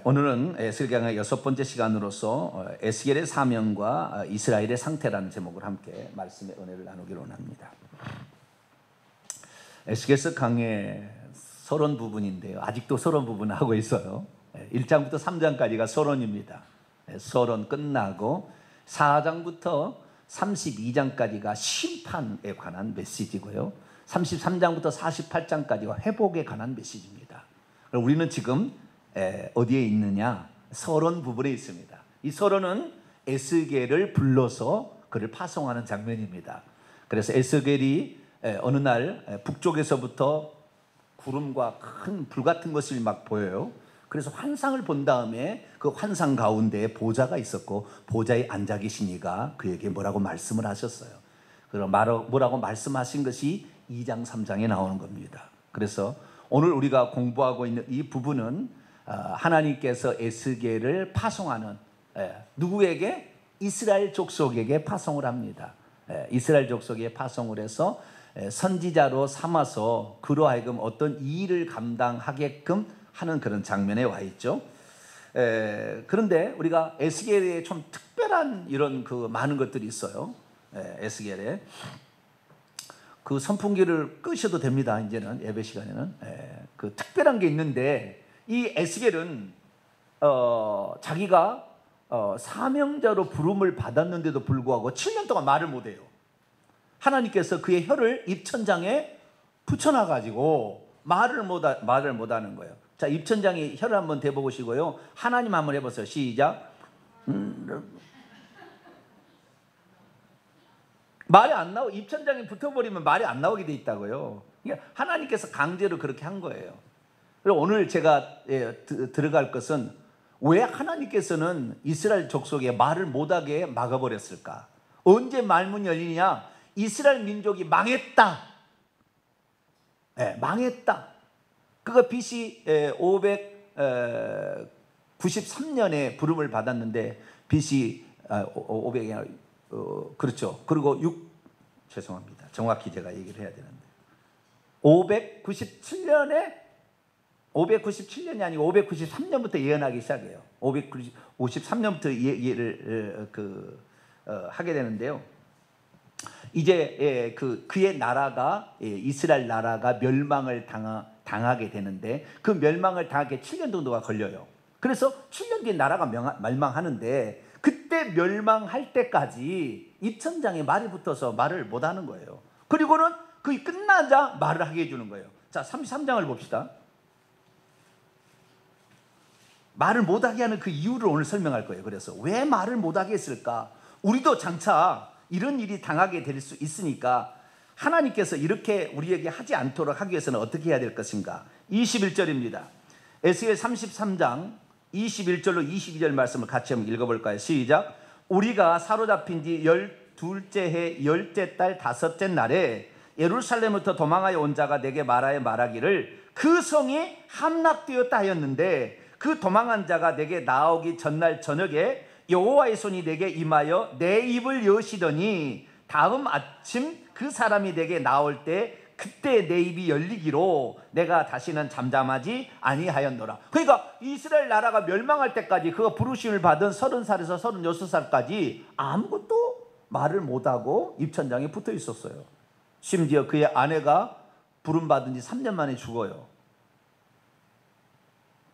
오늘은 에스겔 강의 6번째 시간으로서 에스겔의 사명과 이스라엘의 상태라는 제목을 함께 말씀의 은혜를 나누기로 합니다. 에스겔서 강의 서론 부분인데요. 아직도 서론 부분 하고 있어요. 1장부터 3장까지가 서론입니다. 서론 끝나고 4장부터 32장까지가 심판에 관한 메시지고요. 33장부터 48장까지가 회복에 관한 메시지입니다. 우리는 지금 어디에 있느냐? 서론 부분에 있습니다. 이 서론은 에스겔을 불러서 그를 파송하는 장면입니다. 그래서 에스겔이 어느 날 북쪽에서부터 구름과 큰 불 같은 것이 막 보여요. 그래서 환상을 본 다음에 그 환상 가운데 보좌가 있었고 보좌에 앉아 계신 이가 그에게 뭐라고 말씀을 하셨어요. 그럼 뭐라고 말씀하신 것이 2장 3장에 나오는 겁니다. 그래서 오늘 우리가 공부하고 있는 이 부분은 하나님께서 에스겔을 파송하는 누구에게? 이스라엘 족속에게 파송을 합니다. 이스라엘 족속에 파송을 해서 선지자로 삼아서 그로 하여금 어떤 일을 감당하게끔 하는 그런 장면에 와 있죠. 그런데 우리가 에스겔에 좀 특별한 이런 그 많은 것들이 있어요. 에스겔에 그 선풍기를 끄셔도 됩니다. 이제는 예배 시간에는 그 특별한 게 있는데 이 에스겔은 자기가 사명자로 부름을 받았는데도 불구하고 7년 동안 말을 못해요. 하나님께서 그의 혀를 입천장에 붙여놔가지고 말을 못하는 거예요. 자, 입천장에 혀를 한번 대보시고요. 하나님 한번 해보세요. 시작. 말이 안 나오고 입천장에 붙어버리면 말이 안 나오게 돼 있다고요. 그러니까 하나님께서 강제로 그렇게 한 거예요. 그리고 오늘 제가 들어갈 것은 왜 하나님께서는 이스라엘 족속에 말을 못하게 막아버렸을까? 언제 말문이 열리냐? 이스라엘 민족이 망했다. 망했다. 그가 BC 593년에 부름을 받았는데 BC 500이 그렇죠. 그리고 죄송합니다. 정확히 제가 얘기를 해야 되는데 597년이 아니고 593년부터 예언하기 시작해요. 553년부터 예를 하게 되는데요. 이제 그의 나라가 이스라엘 나라가 멸망을 당하게 되는데 그 멸망을 당하게 7년 정도가 걸려요. 그래서 7년 뒤에 나라가 멸망하는데 그때 멸망할 때까지 입천장에 말이 붙어서 말을 못하는 거예요. 그리고는 그게 끝나자 말을 하게 해주는 거예요. 자, 33장을 봅시다. 말을 못하게 하는 그 이유를 오늘 설명할 거예요. 그래서 왜 말을 못하게 했을까? 우리도 장차 이런 일이 당하게 될 수 있으니까 하나님께서 이렇게 우리에게 하지 않도록 하기 위해서는 어떻게 해야 될 것인가? 21절입니다. 에스겔 33장 21절로 22절 말씀을 같이 한번 읽어볼까요? 시작. 우리가 사로잡힌 지 12째 해 10째 달 5째 날에 예루살렘부터 도망하여 온 자가 내게 말하기를 그 성이 함락되었다 하였는데 그 도망한 자가 내게 나오기 전날 저녁에 여호와의 손이 내게 임하여 내 입을 여시더니 다음 아침 그 사람이 내게 나올 때 그때 내 입이 열리기로 내가 다시는 잠잠하지 아니하였노라. 그러니까 이스라엘 나라가 멸망할 때까지 그가 부르심을 받은 30살에서 36살까지 아무것도 말을 못하고 입천장에 붙어 있었어요. 심지어 그의 아내가 부름받은 지 3년 만에 죽어요.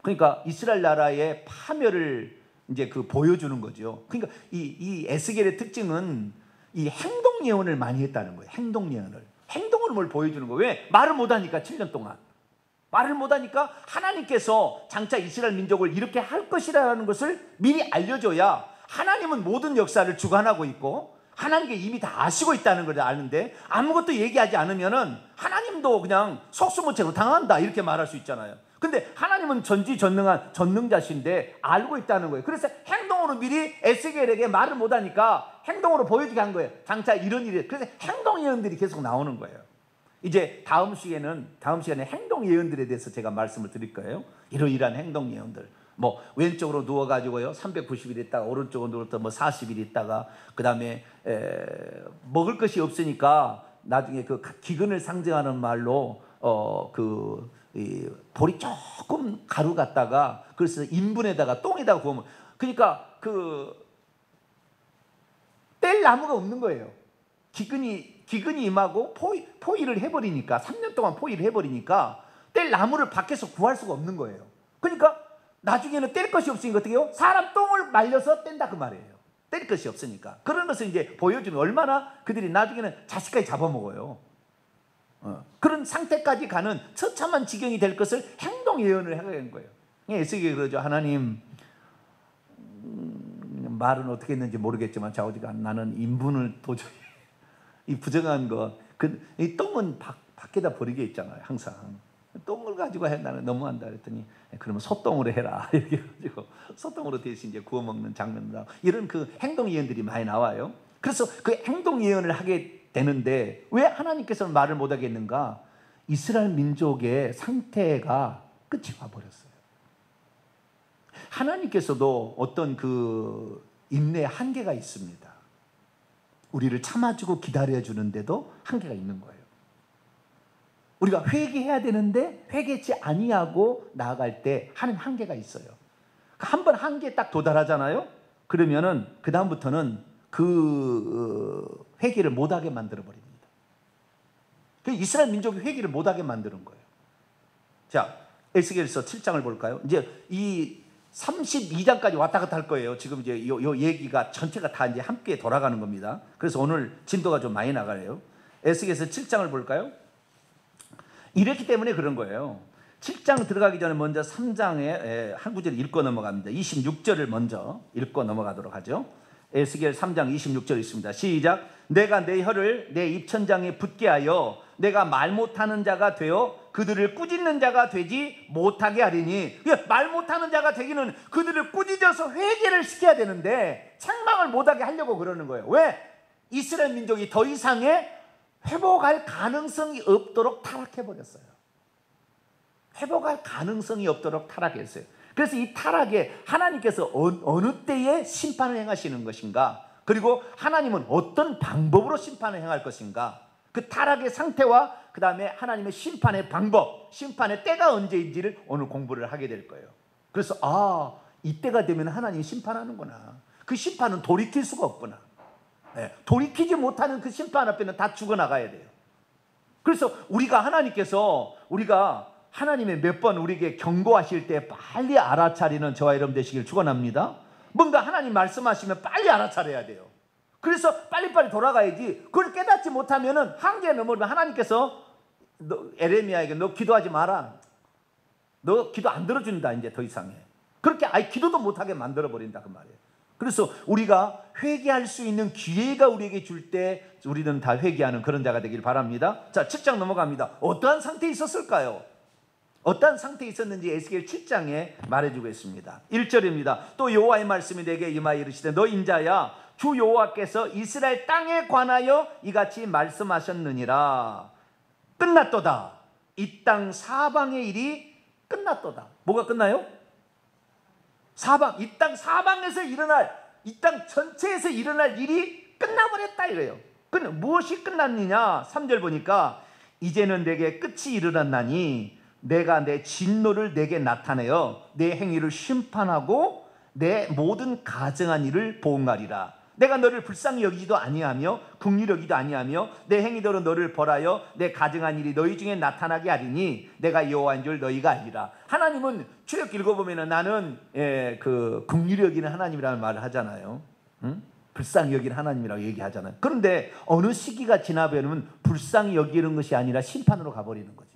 그러니까 이스라엘 나라의 파멸을 이제 보여주는 거죠. 그러니까 이 에스겔의 특징은 이 행동 예언을 많이 했다는 거예요. 행동 예언을. 행동을 뭘 보여주는 거예요. 왜? 말을 못하니까 7년 동안. 말을 못하니까 하나님께서 장차 이스라엘 민족을 이렇게 할 것이라는 것을 미리 알려줘야 하나님은 모든 역사를 주관하고 있고 하나님께 이미 다 아시고 있다는 걸 아는데 아무것도 얘기하지 않으면은 하나님도 그냥 속수무책으로 당한다 이렇게 말할 수 있잖아요. 근데 하나님은 전지전능한 전능자신데 알고 있다는 거예요. 그래서 행동으로 미리 에스겔에게 말을 못하니까 행동으로 보여주게 한 거예요. 장차 이런 일이. 그래서 행동 예언들이 계속 나오는 거예요. 이제 다음 시간에 행동 예언들에 대해서 제가 말씀을 드릴 거예요. 이러이러한 행동 예언들. 뭐 왼쪽으로 누워가지고요 390일 있다가 오른쪽으로 누워서 40일 있다가 그 다음에 먹을 것이 없으니까 나중에 그 기근을 상징하는 말로 이 볼이 조금 가루 같다가 그래서 인분에다가 똥에다가 구우면 그러니까 그 뗄 나무가 없는 거예요. 기근이 임하고 포위를 해버리니까 3년 동안 포위를 해버리니까 뗄 나무를 밖에서 구할 수가 없는 거예요. 그러니까 나중에는 뗄 것이 없으니까 어떻게 해요? 사람 똥을 말려서 뗀다 그 말이에요. 뗄 것이 없으니까. 그런 것을 이제 보여주는 얼마나 그들이 나중에는 자식까지 잡아먹어요. 그런 상태까지 가는 처참한 지경이 될 것을 행동 예언을 하게 된 거예요. 에스겔이 그러죠. 하나님, 말은 어떻게 했는지 모르겠지만 좌우지간 나는 인분을 도저히 이 부정한 거, 이 똥은 밖에다 버리게 있잖아요. 항상 똥을 가지고 해 나는 너무한다 그랬더니 그러면 소똥으로 해라 이렇게 가지고 소똥으로 대신 이제 구워 먹는 장면이다. 이런 그 행동 예언들이 많이 나와요. 그래서 그 행동 예언을 하게 되는데 왜 하나님께서는 말을 못 하겠는가? 이스라엘 민족의 상태가 끝이 와버렸어요. 하나님께서도 어떤 그 인내의 한계가 있습니다. 우리를 참아주고 기다려주는데도 한계가 있는 거예요. 우리가 회개해야 되는데 회개치 아니하고 나아갈 때 하는 한계가 있어요. 한 번 한계에 딱 도달하잖아요. 그러면은 그 다음부터는 그 회개를 못하게 만들어 버립니다. 이스라엘 민족이 회개를 못하게 만드는 거예요. 자, 에스겔서 7장을 볼까요? 이제 이 32장까지 왔다 갔다 할 거예요. 지금 이제 요 얘기가 전체가 다 이제 함께 돌아가는 겁니다. 그래서 오늘 진도가 좀 많이 나가요. 에스겔서 7장을 볼까요? 이랬기 때문에 그런 거예요. 7장 들어가기 전에 먼저 3장에 한 구절 읽고 넘어갑니다. 26절을 먼저 읽고 넘어가도록 하죠. 에스겔 3장 26절 있습니다. 시작. 내가 내 혀를 내 입천장에 붙게 하여 내가 말 못하는 자가 되어 그들을 꾸짖는 자가 되지 못하게 하리니. 말 못하는 자가 되기는 그들을 꾸짖어서 회개를 시켜야 되는데 책망을 못하게 하려고 그러는 거예요. 왜? 이스라엘 민족이 더 이상의 회복할 가능성이 없도록 타락해버렸어요. 회복할 가능성이 없도록 타락했어요. 그래서 이 타락에 하나님께서 어느 때에 심판을 행하시는 것인가, 그리고 하나님은 어떤 방법으로 심판을 행할 것인가, 그 타락의 상태와 그 다음에 하나님의 심판의 방법, 심판의 때가 언제인지를 오늘 공부를 하게 될 거예요. 그래서 이때가 되면 하나님이 심판하는구나. 그 심판은 돌이킬 수가 없구나. 돌이키지 못하는 그 심판 앞에는 다 죽어나가야 돼요. 그래서 하나님께서 우리가 하나님의 몇 번 우리에게 경고하실 때 빨리 알아차리는 저와 여러분 되시길 축원합니다. 뭔가 하나님 말씀하시면 빨리 알아차려야 돼요. 그래서 빨리빨리 돌아가야지. 그걸 깨닫지 못하면은 한계에 넘어오면 하나님께서 에레미야에게 너 기도하지 마라. 너 기도 안 들어준다. 이제 더 이상해. 그렇게 아예 기도도 못하게 만들어버린다 그 말이에요. 그래서 우리가 회개할 수 있는 기회가 우리에게 줄 때 우리는 다 회개하는 그런 자가 되길 바랍니다. 자, 7장 넘어갑니다. 어떠한 상태에 있었을까요? 어떠한 상태에 있었는지 에스겔 7장에 말해주고 있습니다. 1절입니다. 또 여호와의 말씀이 내게 임하여 이르시되 너 인자야 주 여호와께서 이스라엘 땅에 관하여 이같이 말씀하셨느니라. 끝났도다. 이 땅 사방의 일이 끝났도다. 뭐가 끝나요? 사방, 이 땅 사방에서 일어날, 이 땅 전체에서 일어날 일이 끝나버렸다 이래요. 무엇이 끝났느냐? 3절 보니까 이제는 내게 끝이 이르렀나니 내가 내 진노를 내게 나타내어 내 행위를 심판하고 내 모든 가증한 일을 보응하리라. 내가 너를 불쌍히 여기지도 아니하며 긍휼히 여기도 아니하며 내 행위대로 너를 벌하여 내 가증한 일이 너희 중에 나타나게 하리니 내가 여호와인 줄 너희가 알리라. 하나님은 출애굽 읽어보면 나는 그 긍휼히 여기는 하나님이라는 말을 하잖아요. 불쌍히 여기는 하나님이라고 얘기하잖아요. 그런데 어느 시기가 지나버리면 불쌍히 여기는 것이 아니라 심판으로 가버리는 거죠.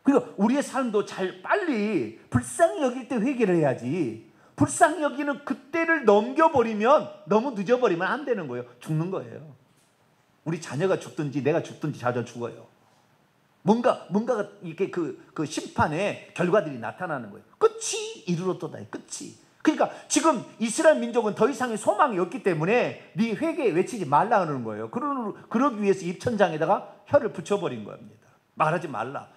그러니까 우리의 삶도 빨리 불쌍히 여길 때 회개를 해야지. 불쌍히 여기는 그때를 넘겨버리면, 너무 늦어버리면 안 되는 거예요. 죽는 거예요. 우리 자녀가 죽든지 내가 죽든지 자주 죽어요. 뭔가가 이렇게 그 심판의 결과들이 나타나는 거예요. 끝이 이르렀도다. 끝이. 그러니까 지금 이스라엘 민족은 더 이상의 소망이 없기 때문에 네 회개 외치지 말라 하는 거예요. 그러기 위해서 입천장에다가 혀를 붙여버린 겁니다. 말하지 말라.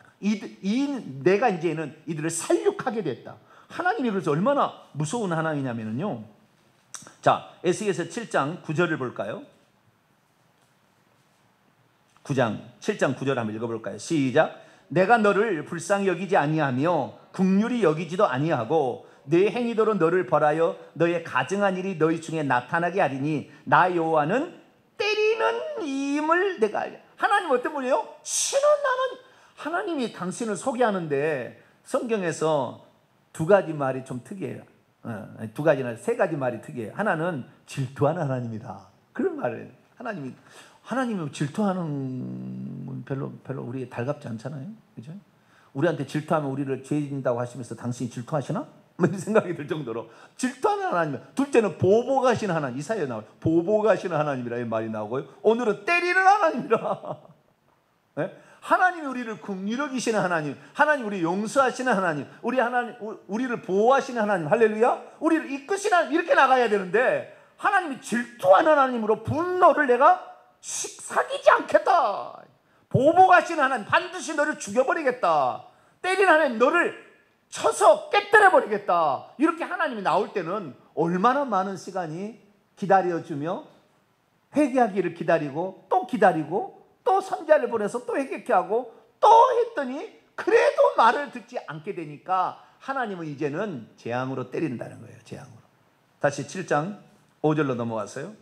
내가 이제는 이들을 살육하게 됐다. 하나님이 그래서 얼마나 무서운 하나님이냐면요. 자, 에스겔서 7장 9절을 볼까요? 9장 7장 9절 한번 읽어볼까요? 시작. 내가 너를 불쌍히 여기지 아니하며 긍휼히 여기지도 아니하고 내 행위대로 너를 벌하여 너의 가증한 일이 너희 중에 나타나게 하리니 나 여호와는 때리는 이임을 내가 알려. 하나님 어떤 분이에요? 신은 나는 하나님이 당신을 소개하는데 성경에서 두 가지 말이 좀 특이해요. 두 가지나 세 가지 말이 특이해요. 하나는 질투하는 하나님이다. 그런 말을 하나님이 질투하는 건 별로 우리 달갑지 않잖아요. 그죠? 우리한테 질투하면 우리를 죄진다고 하시면서 당신이 질투하시나? 이런 생각이 들 정도로 질투하는 하나님. 둘째는 보복하시는 하나님. 이사야에 나와요. 보복하시는 하나님이라 이 말이 나오고요. 오늘은 때리는 하나님이라. 네? 하나님이 우리를 긍휼히 여기시는 하나님, 하나님 우리 용서하시는 하나님, 우리를 보호하시는 하나님, 할렐루야. 우리를 이끄시는 하나님, 이렇게 나가야 되는데 하나님이 질투하는 하나님으로 분노를 내가 사귀지 않겠다. 보복하시는 하나님, 반드시 너를 죽여버리겠다. 때리는 하나님, 너를 쳐서 깨뜨려버리겠다. 이렇게 하나님이 나올 때는 얼마나 많은 시간이 기다려주며 회개하기를 기다리고 또 선지자를 보내서 또 회개케 하고 또 했더니 그래도 말을 듣지 않게 되니까 하나님은 이제는 재앙으로 때린다는 거예요. 재앙으로. 다시 7장 5절로 넘어왔어요.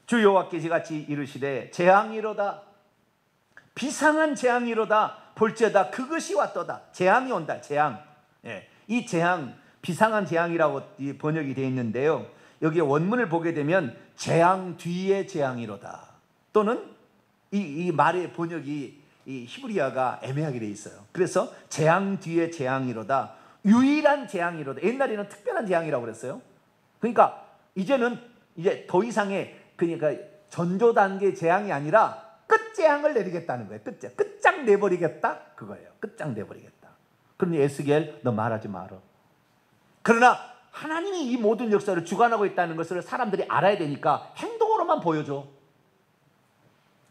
주 여호와께서 같이 이르시되 재앙이로다. 비상한 재앙이로다. 볼지어다 그것이 왔도다. 재앙이 온다. 재앙. 예, 이 재앙 비상한 재앙이라고 번역이 되어 있는데요. 여기 원문을 보게 되면 재앙 뒤에 재앙이로다. 또는 이 말의 번역이 이 히브리어가 애매하게 되어 있어요. 그래서 재앙 뒤에 재앙이로다. 유일한 재앙이로다. 옛날에는 특별한 재앙이라고 그랬어요. 그러니까 이제는 이제 더 이상의 그러니까 전조 단계 재앙이 아니라 끝재앙을 내리겠다는 거예요. 끝장 내버리겠다 그거예요. 끝장 내버리겠다. 그러니 에스겔 너 말하지 마라. 그러나 하나님이 이 모든 역사를 주관하고 있다는 것을 사람들이 알아야 되니까 행동으로만 보여줘.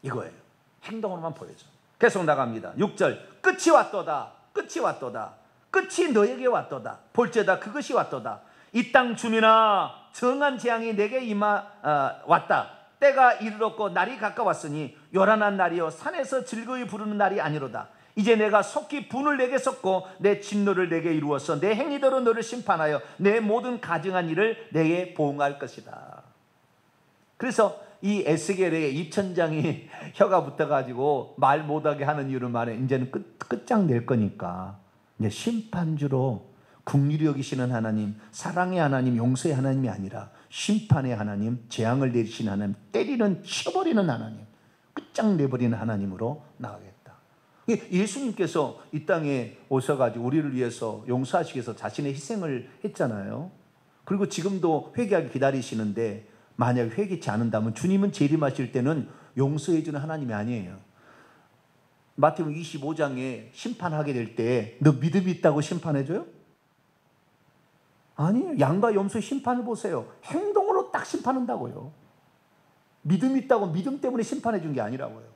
이거예요. 행동으로만 보여줘. 계속 나갑니다. 6절 끝이 왔도다. 끝이 왔도다. 끝이 너에게 왔도다. 볼지어다 그것이 왔도다. 이 땅 주민아 정한 재앙이 내게 왔다. 때가 이르렀고 날이 가까웠으니 요란한 날이요 산에서 즐거이 부르는 날이 아니로다. 이제 내가 속히 분을 내게 쏟고 내 진노를 내게 이루어서 내 행위대로 너를 심판하여 내 모든 가증한 일을 내게 보응할 것이다. 그래서 이 에스겔의 입천장이 혀가 붙어가지고 말 못하게 하는 이유를 말해. 이제는 끝장 낼 거니까 이제 심판주로 긍휼히 여기시는 하나님, 사랑의 하나님, 용서의 하나님이 아니라 심판의 하나님, 재앙을 내리시는 하나님, 때리는 쳐버리는 하나님, 끝장내버리는 하나님으로 나가겠다. 예수님께서 이 땅에 오셔가지고 우리를 위해서 용서하시기 위해서 자신의 희생을 했잖아요. 그리고 지금도 회개하기 기다리시는데 만약 회개치 않는다면 주님은 재림하실 때는 용서해주는 하나님이 아니에요. 마태복음 25장에 심판하게 될 때 너 믿음이 있다고 심판해줘요? 아니에요. 양과 염소의 심판을 보세요. 행동으로 딱 심판한다고요. 믿음이 있다고 믿음 때문에 심판해 준 게 아니라고요.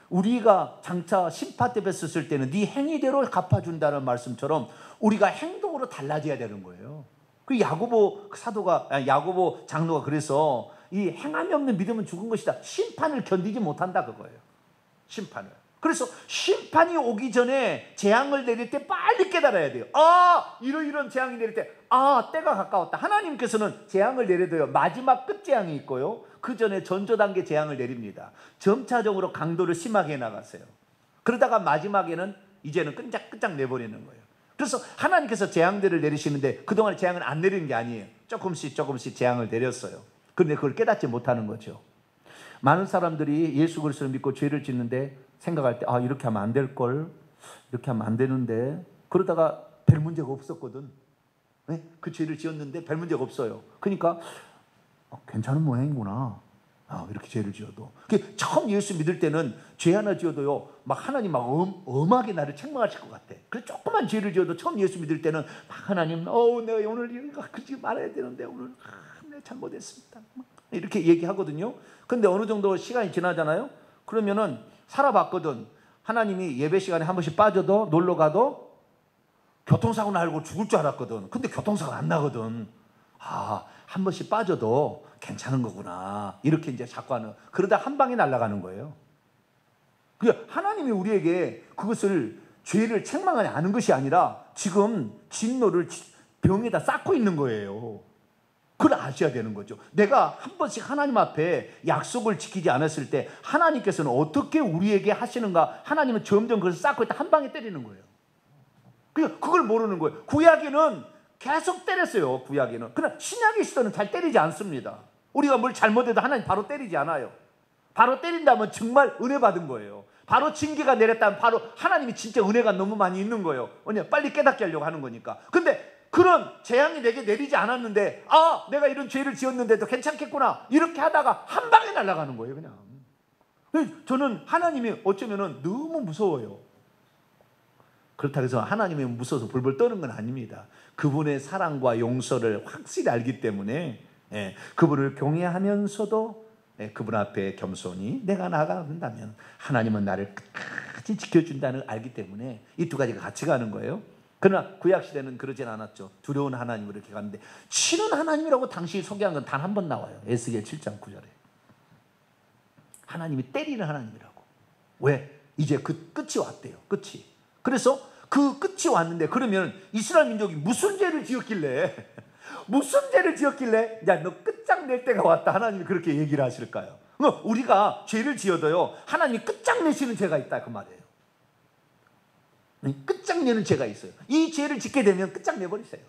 우리가 장차 심판 때 뵀었을 때는 네 행위대로 갚아준다는 말씀처럼 우리가 행동으로 달라져야 되는 거예요. 그 야고보 장로가 그래서 이 행함이 없는 믿음은 죽은 것이다. 심판을 견디지 못한다 그거예요. 심판을. 그래서 심판이 오기 전에 재앙을 내릴 때 빨리 깨달아야 돼요. 이런 재앙이 내릴 때 때가 가까웠다. 하나님께서는 재앙을 내려도요 마지막 끝재앙이 있고요 그 전에 전조단계 재앙을 내립니다. 점차적으로 강도를 심하게 해나가세요. 그러다가 마지막에는 이제는 끝장 내버리는 거예요. 그래서 하나님께서 재앙들을 내리시는데 그동안 재앙은 안 내리는 게 아니에요. 조금씩 재앙을 내렸어요. 그런데 그걸 깨닫지 못하는 거죠. 많은 사람들이 예수 그리스도를 믿고 죄를 짓는데 생각할 때 이렇게 하면 안 될걸, 이렇게 하면 안 되는데, 그러다가 별 문제가 없었거든. 네? 그 죄를 지었는데 별 문제가 없어요. 그러니까 괜찮은 모양이구나. 이렇게 죄를 지어도. 처음 예수 믿을 때는 죄 하나 지어도요 막 하나님 막 엄하게 나를 책망하실 것 같아. 그래서 조그만 죄를 지어도 처음 예수 믿을 때는 막 하나님 내가 오늘 이거 그러지 말아야 되는데 오늘 내가 잘못했습니다 이렇게 얘기하거든요. 근데 어느 정도 시간이 지나잖아요. 그러면은 살아봤거든. 하나님이 예배 시간에 한 번씩 빠져도 놀러 가도 교통사고 나고 죽을 줄 알았거든. 근데 교통사고 안 나거든. 한 번씩 빠져도 괜찮은 거구나. 이렇게 이제 자꾸 하는. 그러다 한 방에 날아가는 거예요. 하나님이 우리에게 그것을 죄를 책망하지 않은 것이 아니라 지금 진노를 병에다 쌓고 있는 거예요. 그걸 아셔야 되는 거죠. 내가 한 번씩 하나님 앞에 약속을 지키지 않았을 때 하나님께서는 어떻게 우리에게 하시는가, 하나님은 점점 그것을 쌓고 있다 한 방에 때리는 거예요. 그걸 모르는 거예요. 구약에는 계속 때렸어요. 구약에는. 그러나 신약의 시대는 잘 때리지 않습니다. 우리가 뭘 잘못해도 하나님 바로 때리지 않아요. 바로 때린다면 정말 은혜 받은 거예요. 바로 징계가 내렸다면 바로 하나님이 진짜 은혜가 너무 많이 있는 거예요. 왜냐, 빨리 깨닫게 하려고 하는 거니까. 근데 그런 재앙이 내게 내리지 않았는데, 아, 내가 이런 죄를 지었는데도 괜찮겠구나, 이렇게 하다가 한 방에 날아가는 거예요. 그냥. 저는 하나님이 어쩌면 너무 무서워요. 그렇다고 해서 하나님이 무서워서 불불 떠는 건 아닙니다. 그분의 사랑과 용서를 확실히 알기 때문에 그분을 경외하면서도 그분 앞에 겸손히 내가 나아간다면 하나님은 나를 끝까지 지켜준다는 걸 알기 때문에 이 두 가지가 같이 가는 거예요. 그러나 구약시대는 그러진 않았죠. 두려운 하나님으로 이렇게 갔는데, 치는 하나님이라고 당시 소개한 건 단 한 번 나와요. 에스겔 7장 9절에. 하나님이 때리는 하나님이라고. 왜? 이제 그 끝이 왔대요. 끝이. 그래서 그 끝이 왔는데, 그러면 이스라엘 민족이 무슨 죄를 지었길래 무슨 죄를 지었길래 야, 너 끝장낼 때가 왔다, 하나님이 그렇게 얘기를 하실까요? 우리가 죄를 지어도요, 하나님이 끝장내시는 죄가 있다, 그 말이에요. 끝장내는 죄가 있어요. 이 죄를 짓게 되면 끝장내버리세요.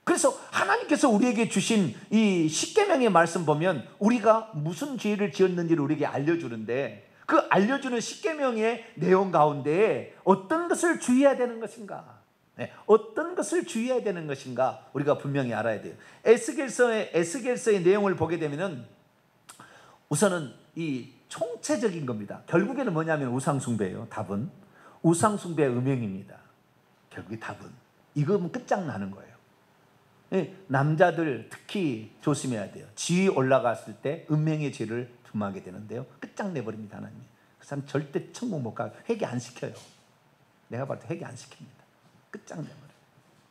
그래서 하나님께서 우리에게 주신 이 십계명의 말씀 보면 우리가 무슨 죄를 지었는지를 우리에게 알려주는데, 그 알려주는 십계명의 내용 가운데 어떤 것을 주의해야 되는 것인가, 어떤 것을 주의해야 되는 것인가 우리가 분명히 알아야 돼요. 에스겔서의 내용을 보게 되면은 우선은 이 총체적인 겁니다. 결국에는 뭐냐면 우상숭배예요. 답은 우상숭배의 음행입니다. 결국에 답은 이거면 끝장나는 거예요. 남자들 특히 조심해야 돼요. 지위 올라갔을 때 음행의 죄를 금하게 되는데요, 끝장내버립니다. 하나님이. 그 사람 절대 천국 못 가요. 회개 안 시켜요. 내가 봤을 때 회개 안 시킵니다. 끝장내버려요.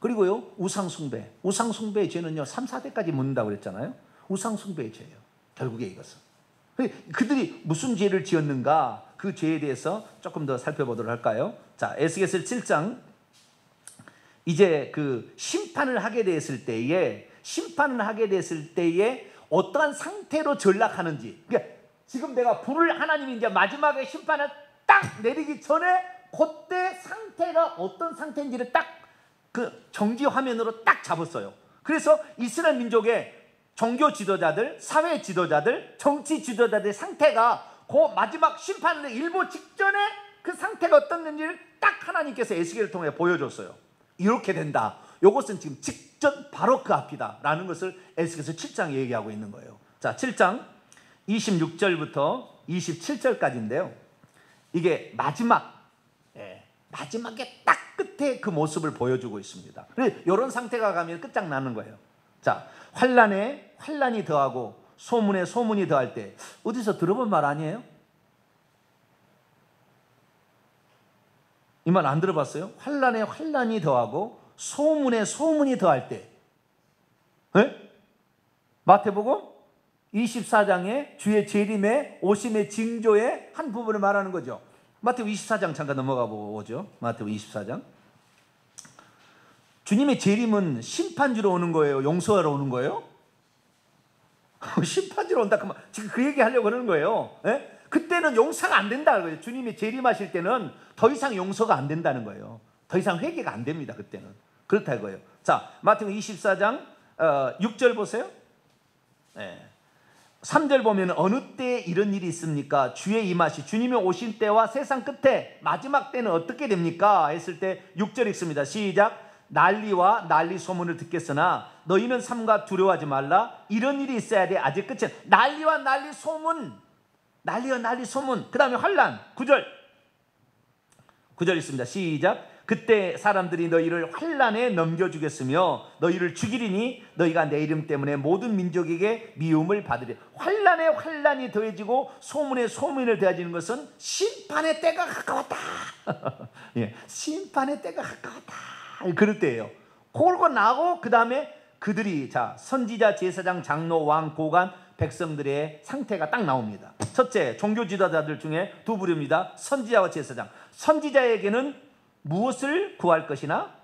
그리고요, 우상숭배의 죄는요 3, 4대까지 묻는다고 그랬잖아요. 우상숭배의 죄예요. 결국에 이것은 그들이 무슨 죄를 지었는가, 그 죄에 대해서 조금 더 살펴보도록 할까요? 자, 에스겔 7장. 이제 그 심판을 하게 됐을 때에 어떠한 상태로 전락하는지. 그러니까 지금 내가 불을, 하나님이 이제 마지막에 심판을 딱 내리기 전에 그때 상태가 어떤 상태인지를 딱 그 정지 화면으로 딱 잡았어요. 그래서 이스라엘 민족의 종교 지도자들, 사회 지도자들, 정치 지도자들의 상태가 그 마지막 심판을 일보 직전에 그 상태가 어떻는지를 딱 하나님께서 에스겔을 통해 보여줬어요. 이렇게 된다. 이것은 지금 직전 바로 그 앞이다 라는 것을 에스겔서 7장에 얘기하고 있는 거예요. 자, 7장 26절부터 27절까지인데요. 이게 마지막에 딱 끝에 그 모습을 보여주고 있습니다. 이런 상태가 가면 끝장나는 거예요. 자, 환난에 환난이 더하고 소문에 소문이 더할 때, 어디서 들어본 말 아니에요? 이 말 안 들어봤어요? 환난에 환난이 더하고 소문에 소문이 더할 때. 마태복음 24장에 주의 재림의 오심의 징조의 한 부분을 말하는 거죠. 마태복음 24장 잠깐 넘어가 보죠. 마태복음 24장. 주님의 재림은 심판주로 오는 거예요? 용서하러 오는 거예요? 심판주로 온다. 지금 그 얘기 하려고 그러는 거예요. 그때는 용서가 안 된다는 거예요. 주님이 재림하실 때는 더 이상 용서가 안 된다는 거예요. 더 이상 회개가 안 됩니다. 그때는. 그렇다고요. 자, 마태복음 24장 6절 보세요. 3절 보면 어느 때에 이런 일이 있습니까? 주의 임하시, 주님이 오신 때와 세상 끝에 마지막 때는 어떻게 됩니까? 했을 때 6절 읽습니다. 시작. 난리와 난리 소문을 듣겠으나 너희는 삼가 두려워하지 말라. 이런 일이 있어야 돼. 아직 끝은 난리와 난리 소문. 그 다음에 환난. 9절 있습니다. 시작. 그때 사람들이 너희를 환난에 넘겨주겠으며 너희를 죽이리니 너희가 내 이름 때문에 모든 민족에게 미움을 받으리. 환난에 환난이 더해지고 소문에 소문을 더해지는 것은 심판의 때가 가까웠다. 심판의 때가 가까웠다. 그럴 때예요. 그러고 나고 그 다음에 그들이, 자, 선지자, 제사장, 장로, 왕, 고관, 백성들의 상태가 딱 나옵니다. 첫째, 종교 지도자들 중에 두 부류입니다. 선지자와 제사장. 선지자에게는 무엇을 구할 것이나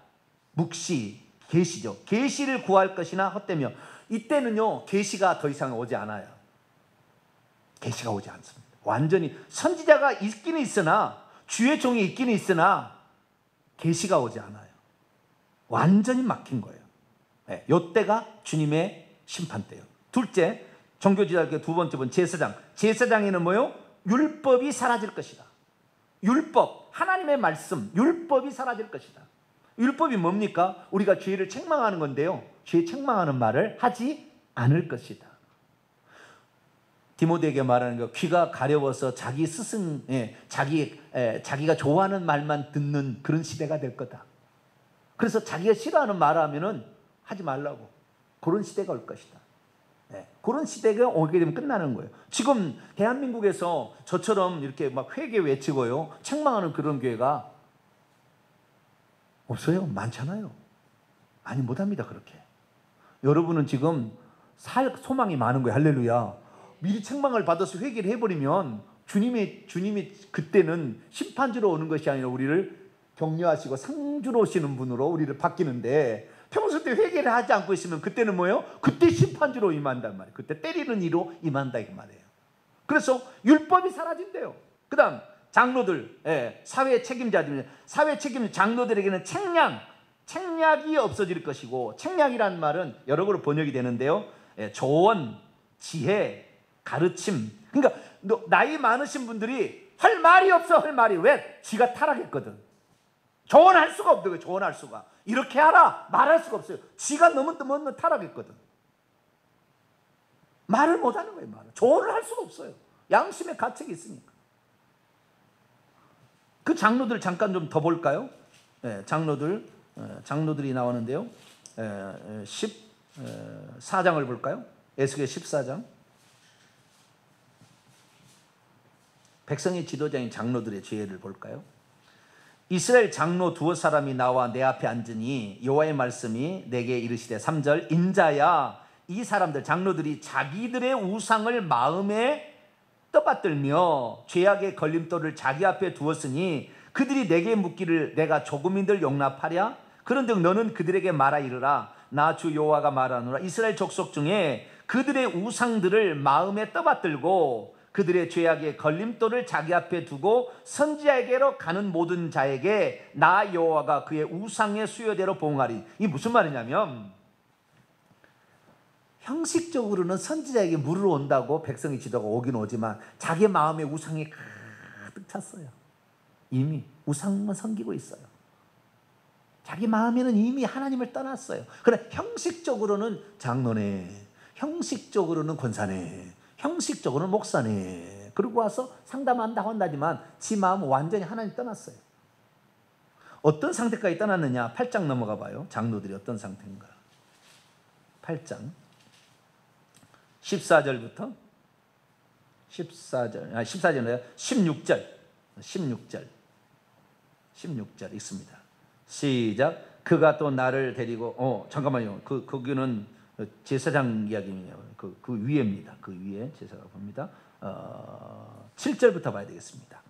묵시, 계시죠. 계시를 구할 것이나 헛되며, 이때는요 계시가 더 이상 오지 않아요. 계시가 오지 않습니다. 완전히 선지자가 있기는 있으나, 주의 종이 있기는 있으나 계시가 오지 않아요. 완전히 막힌 거예요. 네, 이때가 주님의 심판대예요. 둘째, 종교지도자의 두 번째 분 제사장. 제사장에는 뭐요? 율법이 사라질 것이다. 율법, 하나님의 말씀, 율법이 사라질 것이다. 율법이 뭡니까? 우리가 죄를 책망하는 건데요, 죄 책망하는 말을 하지 않을 것이다. 디모데에게 말하는 거, 귀가 가려워서 자기 스승, 자기가 좋아하는 말만 듣는 그런 시대가 될 거다. 그래서 자기가 싫어하는 말을 하면은 하지 말라고, 그런 시대가 올 것이다. 그런 시대가 오게 되면 끝나는 거예요. 지금 대한민국에서 저처럼 이렇게 막 회개 외치고요, 책망하는 그런 교회가 없어요. 많잖아요. 많이 못합니다. 그렇게. 여러분은 지금 살 소망이 많은 거예요. 할렐루야. 미리 책망을 받아서 회개를 해버리면 주님이 그때는 심판주로 오는 것이 아니라 우리를 격려하시고 상주로 오시는 분으로 우리를 바뀌는데, 평소 때 회개를 하지 않고 있으면 그때는 뭐예요? 그때 심판주로 임한단 말이에요. 그때 때리는 이로 임한다 이 말이에요. 그래서 율법이 사라진대요. 그 다음 장로들, 사회 책임자들, 장로들에게는 책략이 없어질 것이고, 책략이라는 말은 여러 가지로 번역이 되는데요, 조언, 지혜, 가르침. 그러니까 나이 많으신 분들이 할 말이 없어. 할 말이. 왜? 지가 타락했거든. 조언할 수가 없대요. 조언할 수가. 이렇게 하라 말할 수가 없어요. 지가 너무 타락했거든. 말을 못하는 거예요. 말을. 조언을 할 수가 없어요. 양심의 가책이 있으니까. 그 장로들 잠깐 좀 더 볼까요? 장로들이 나오는데요, 14장을 볼까요? 에스겔 14장. 백성의 지도자인 장로들의 죄를 볼까요? 이스라엘 장로 두어 사람이 나와 내 앞에 앉으니 여호와의 말씀이 내게 이르시되, 3절, 인자야, 이 사람들 장로들이 자기들의 우상을 마음에 떠받들며 죄악의 걸림돌을 자기 앞에 두었으니 그들이 내게 묻기를 내가 조금인들 용납하랴? 그런즉 너는 그들에게 말하 이르라, 나 주 여호와가 말하노라. 이스라엘 족속 중에 그들의 우상들을 마음에 떠받들고 그들의 죄악의 걸림돌을 자기 앞에 두고 선지자에게로 가는 모든 자에게 나 여호와가 그의 우상의 수요대로 보응하리. 이게 무슨 말이냐면, 형식적으로는 선지자에게 물으러 온다고 백성의 지도가 오긴 오지만 자기 마음에 우상이 가득 찼어요. 이미 우상만 섬기고 있어요. 자기 마음에는 이미 하나님을 떠났어요. 그래, 형식적으로는 장로네, 형식적으로는 권사네, 형식적으로는 목사네, 그러고 와서 상담한다고 한다지만 지 마음은 완전히 하나님 떠났어요. 어떤 상태까지 떠났느냐? 8장 넘어가 봐요. 장로들이 어떤 상태인가. 8장 14절부터 16절 있습니다. 시작. 그가 또 나를 데리고, 잠깐만요. 거기는 제사장 이야기예요. 그 위에입니다. 그 위에 제사가 봅니다. 7절부터 봐야 되겠습니다.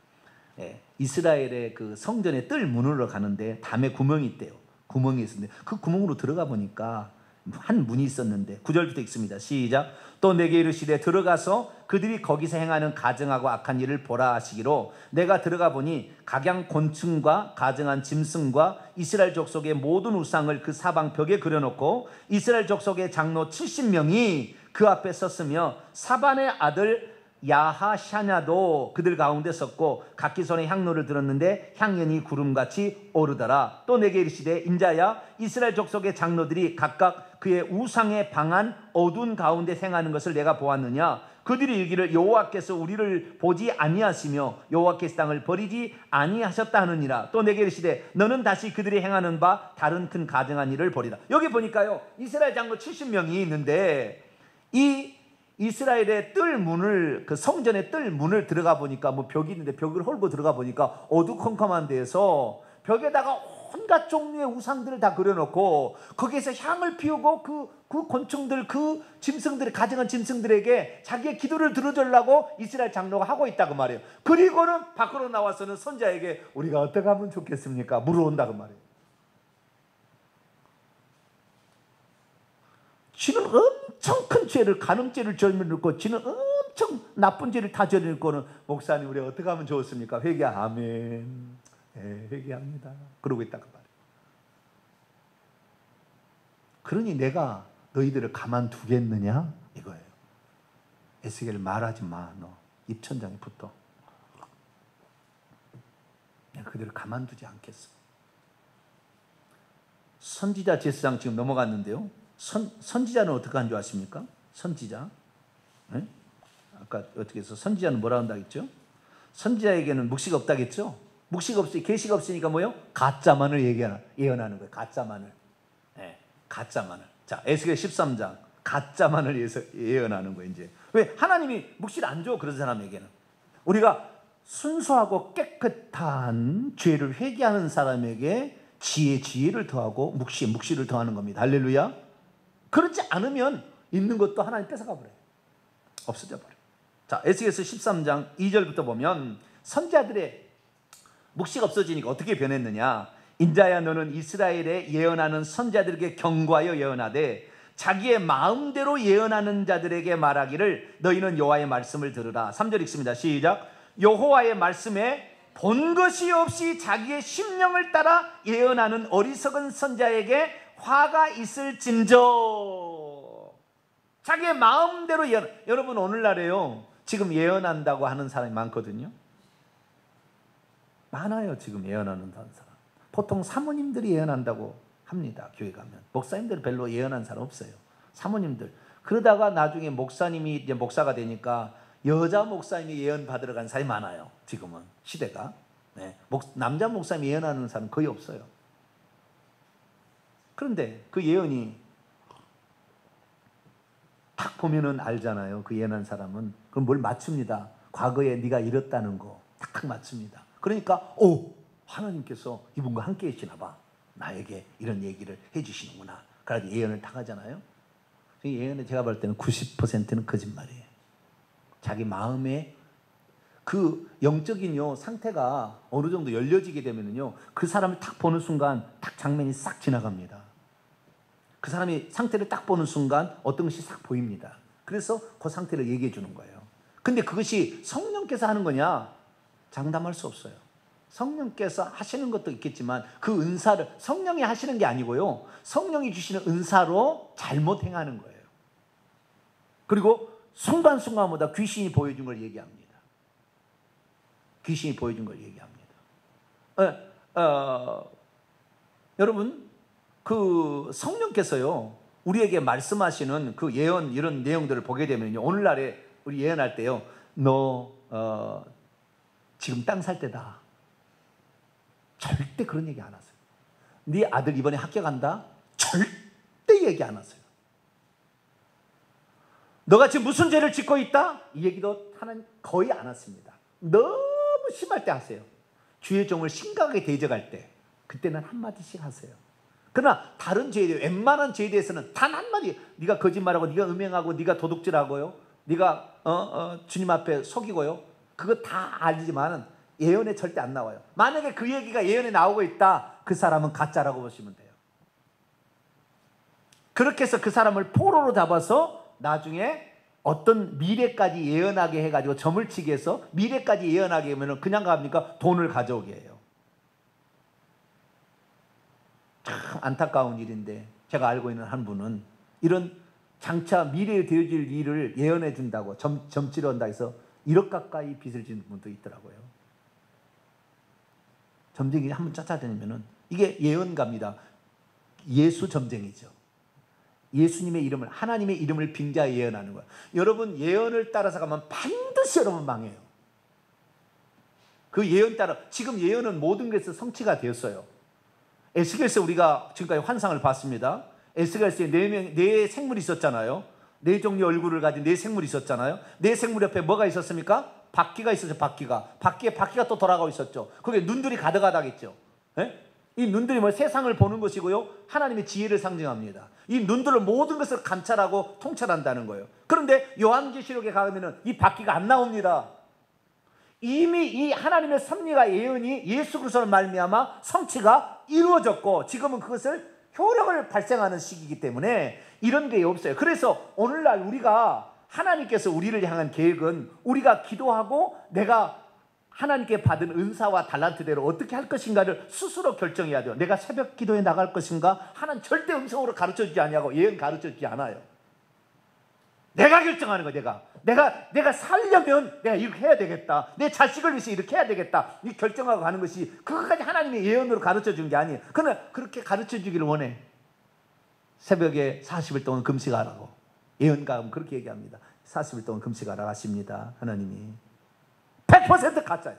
이스라엘의 그 성전의 뜰 문으로 가는데 담에 구멍이 있대요. 구멍이 있었는데 그 구멍으로 들어가 보니까 한 문이 있었는데, 9절부터 읽습니다. 시작. 또 내게 이르시되 들어가서 그들이 거기서 행하는 가증하고 악한 일을 보라 하시기로, 내가 들어가 보니 각양 곤충과 가증한 짐승과 이스라엘 족속의 모든 우상을 그 사방 벽에 그려놓고 이스라엘 족속의 장로 70명이 그 앞에 섰으며 사반의 아들 야하샤냐도 그들 가운데 섰고 각기 손에 향로를 들었는데 향연이 구름같이 오르더라. 또 내게 이르시되 인자야, 이스라엘 족속의 장로들이 각각 그의 우상에 방한 어두운 가운데 행하는 것을 내가 보았느냐? 그들이 이르기를 여호와께서 우리를 보지 아니하시며 여호와께서 땅을 버리지 아니하셨다 하느니라. 또 내게 이르시되 너는 다시 그들이 행하는 바 다른 큰 가증한 일을 보리라. 여기 보니까요, 이스라엘 장로 70명이 있는데 이 이스라엘의 뜰 문을, 그 성전의 뜰 문을 들어가 보니까 뭐 벽이 있는데 벽을 헐고 들어가 보니까 어두컴컴한 데에서 벽에다가 온갖 종류의 우상들을 다 그려놓고 거기에서 향을 피우고 그 곤충들, 그 짐승들이, 가증한 짐승들에게 자기의 기도를 들어주려고 이스라엘 장로가 하고 있다고 말이에요. 그리고는 밖으로 나와서는 선지자에게 우리가 어떻게 하면 좋겠습니까? 물어온다고 말이에요. 지는 엄청 큰 죄를, 간음죄를 저질렀고 지는 엄청 나쁜 죄를 다 저질렀고는 목사님 우리 어떻게 하면 좋습니까? 회개. 아멘. 네, 회개합니다. 그러고 있다고 말이에요. 그러니 내가 너희들을 가만두겠느냐 이거예요. 에스겔 말하지 마. 너 입천장에 붙어. 내가 그들을 가만두지 않겠어. 선지자 제사장 지금 넘어갔는데요. 선지자는 어떻게 한 줄 아십니까? 선지자. 네? 아까 어떻게 해서 선지자는 뭐라 한다 했죠? 선지자에게는 묵시가 없다 했죠? 묵시가 없으니 계시가 없으니까 뭐요? 가짜만을 예언하는 거예요. 가짜만을. 네, 가짜만을. 자, 에스겔 13장 가짜만을 예언하는 거예요. 이제 왜 하나님이 묵시를 안 줘? 그런 사람에게는 우리가 순수하고 깨끗한 죄를 회개하는 사람에게 지혜를 더하고 묵시를 더하는 겁니다. 할렐루야. 그렇지 않으면 있는 것도 하나님 뺏어가 버려요. 없어져 버려요. 자, 에스겔서 13장 2절부터 보면 선지자들의 묵시가 없어지니까 어떻게 변했느냐. 인자야 너는 이스라엘에 예언하는 선지자들에게 경고하여 예언하되 자기의 마음대로 예언하는 자들에게 말하기를 너희는 여호와의 말씀을 들으라. 3절 읽습니다. 시작. 여호와의 말씀에 본 것이 없이 자기의 심령을 따라 예언하는 어리석은 선지자에게 화가 있을진저. 자기의 마음대로 예언. 여러분 오늘날에요 지금 예언한다고 하는 사람이 많거든요. 많아요. 지금 예언하는 사람. 보통 사모님들이 예언한다고 합니다. 교회 가면 목사님들은 별로 예언한 사람 없어요. 사모님들. 그러다가 나중에 목사님이 이제 목사가 되니까 여자 목사님이 예언 받으러 간 사람이 많아요. 지금은 시대가. 네. 남자 목사님이 예언하는 사람은 거의 없어요. 그런데 그 예언이 딱 보면은 알잖아요. 그 예언한 사람은. 그럼 뭘 맞춥니다. 과거에 네가 이랬다는 거 딱 맞춥니다. 그러니까 하나님께서 이분과 함께 계시나 봐. 나에게 이런 얘기를 해주시는구나. 그래서 예언을 딱 하잖아요. 예언에 제가 볼 때는 90%는 거짓말이에요. 자기 마음에 그 영적인 상태가 어느 정도 열려지게 되면요, 그 사람을 딱 보는 순간 딱 장면이 싹 지나갑니다. 그 사람이 상태를 딱 보는 순간 어떤 것이 싹 보입니다. 그래서 그 상태를 얘기해 주는 거예요. 근데 그것이 성령께서 하는 거냐? 장담할 수 없어요. 성령께서 하시는 것도 있겠지만 그 은사를 성령이 하시는 게 아니고요, 성령이 주시는 은사로 잘못 행하는 거예요. 그리고 순간순간마다 귀신이 보여준 걸 얘기합니다. 귀신이 보여준 걸 얘기합니다. 여러분, 그 성령께서요 우리에게 말씀하시는 그 예언 이런 내용들을 보게 되면요, 오늘날에 우리 예언할 때요, 너 지금 땅 살 때다. 절대 그런 얘기 안 하세요. 네 아들 이번에 합격한다? 절대 얘기 안 하세요. 너가 지금 무슨 죄를 짓고 있다? 이 얘기도 하나님 거의 안 하십니다. 너무 심할 때 하세요. 주의 종을 심각하게 대적할 때 그때는 한마디씩 하세요. 그러나 다른 죄에 대해 웬만한 죄에 대해서는 단 한마디, 네가 거짓말하고 네가 음행하고 네가 도둑질하고요, 네가 주님 앞에 속이고요, 그거 다 알지만은 예언에 절대 안 나와요. 만약에 그 얘기가 예언에 나오고 있다, 그 사람은 가짜라고 보시면 돼요. 그렇게 해서 그 사람을 포로로 잡아서 나중에 어떤 미래까지 예언하게 해가지고 점을 치게 해서 미래까지 예언하게 하면 그냥 갑니까? 돈을 가져오게 해요. 참 안타까운 일인데, 제가 알고 있는 한 분은 이런 장차 미래에 되어질 일을 예언해 준다고 점치러 한다 해서 1억 가까이 빚을 지는 분도 있더라고요. 점쟁이 한번 쫓아다니면은 이게 예언가입니다. 예수 점쟁이죠. 예수님의 이름을, 하나님의 이름을 빙자해 예언하는 거야. 여러분 예언을 따라서 가면 반드시 여러분 망해요. 그 예언 따라, 지금 예언은 모든 것에서 성취가 되었어요. 에스겔서 우리가 지금까지 환상을 봤습니다. 에스겔서에 네 생물이 있었잖아요. 네 종류의 얼굴을 가진 네 생물이 있었잖아요. 네 생물 옆에 뭐가 있었습니까? 바퀴가 있었죠. 바퀴에 바퀴가 또 돌아가고 있었죠. 거기에 눈들이 가득하다겠죠. 네? 이 눈들이 뭐 세상을 보는 것이고요, 하나님의 지혜를 상징합니다. 이 눈들로 모든 것을 감찰하고 통찰한다는 거예요. 그런데 요한계시록에 가면은 이 바퀴가 안 나옵니다. 이미 이 하나님의 섭리가 예언이 예수 그리스도로 말미암아 성취가 이루어졌고, 지금은 그것을 효력을 발생하는 시기이기 때문에 이런 게 없어요. 그래서 오늘날 우리가, 하나님께서 우리를 향한 계획은 우리가 기도하고 내가 하나님께 받은 은사와 달란트대로 어떻게 할 것인가를 스스로 결정해야 돼요. 내가 새벽 기도에 나갈 것인가? 하나님 절대 음성으로 가르쳐주지 아니하고 예언 가르쳐주지 않아요. 내가 결정하는 거예요. 내가 살려면 내가 이렇게 해야 되겠다, 내 자식을 위해서 이렇게 해야 되겠다, 이 결정하고 가는 것이, 그것까지 하나님의 예언으로 가르쳐준 게 아니에요. 그러나 그렇게 가르쳐주기를 원해. 새벽에 40일 동안 금식하라고 예언가는 그렇게 얘기합니다. 40일 동안 금식하라고 하십니다. 하나님이 100% 가짜예요.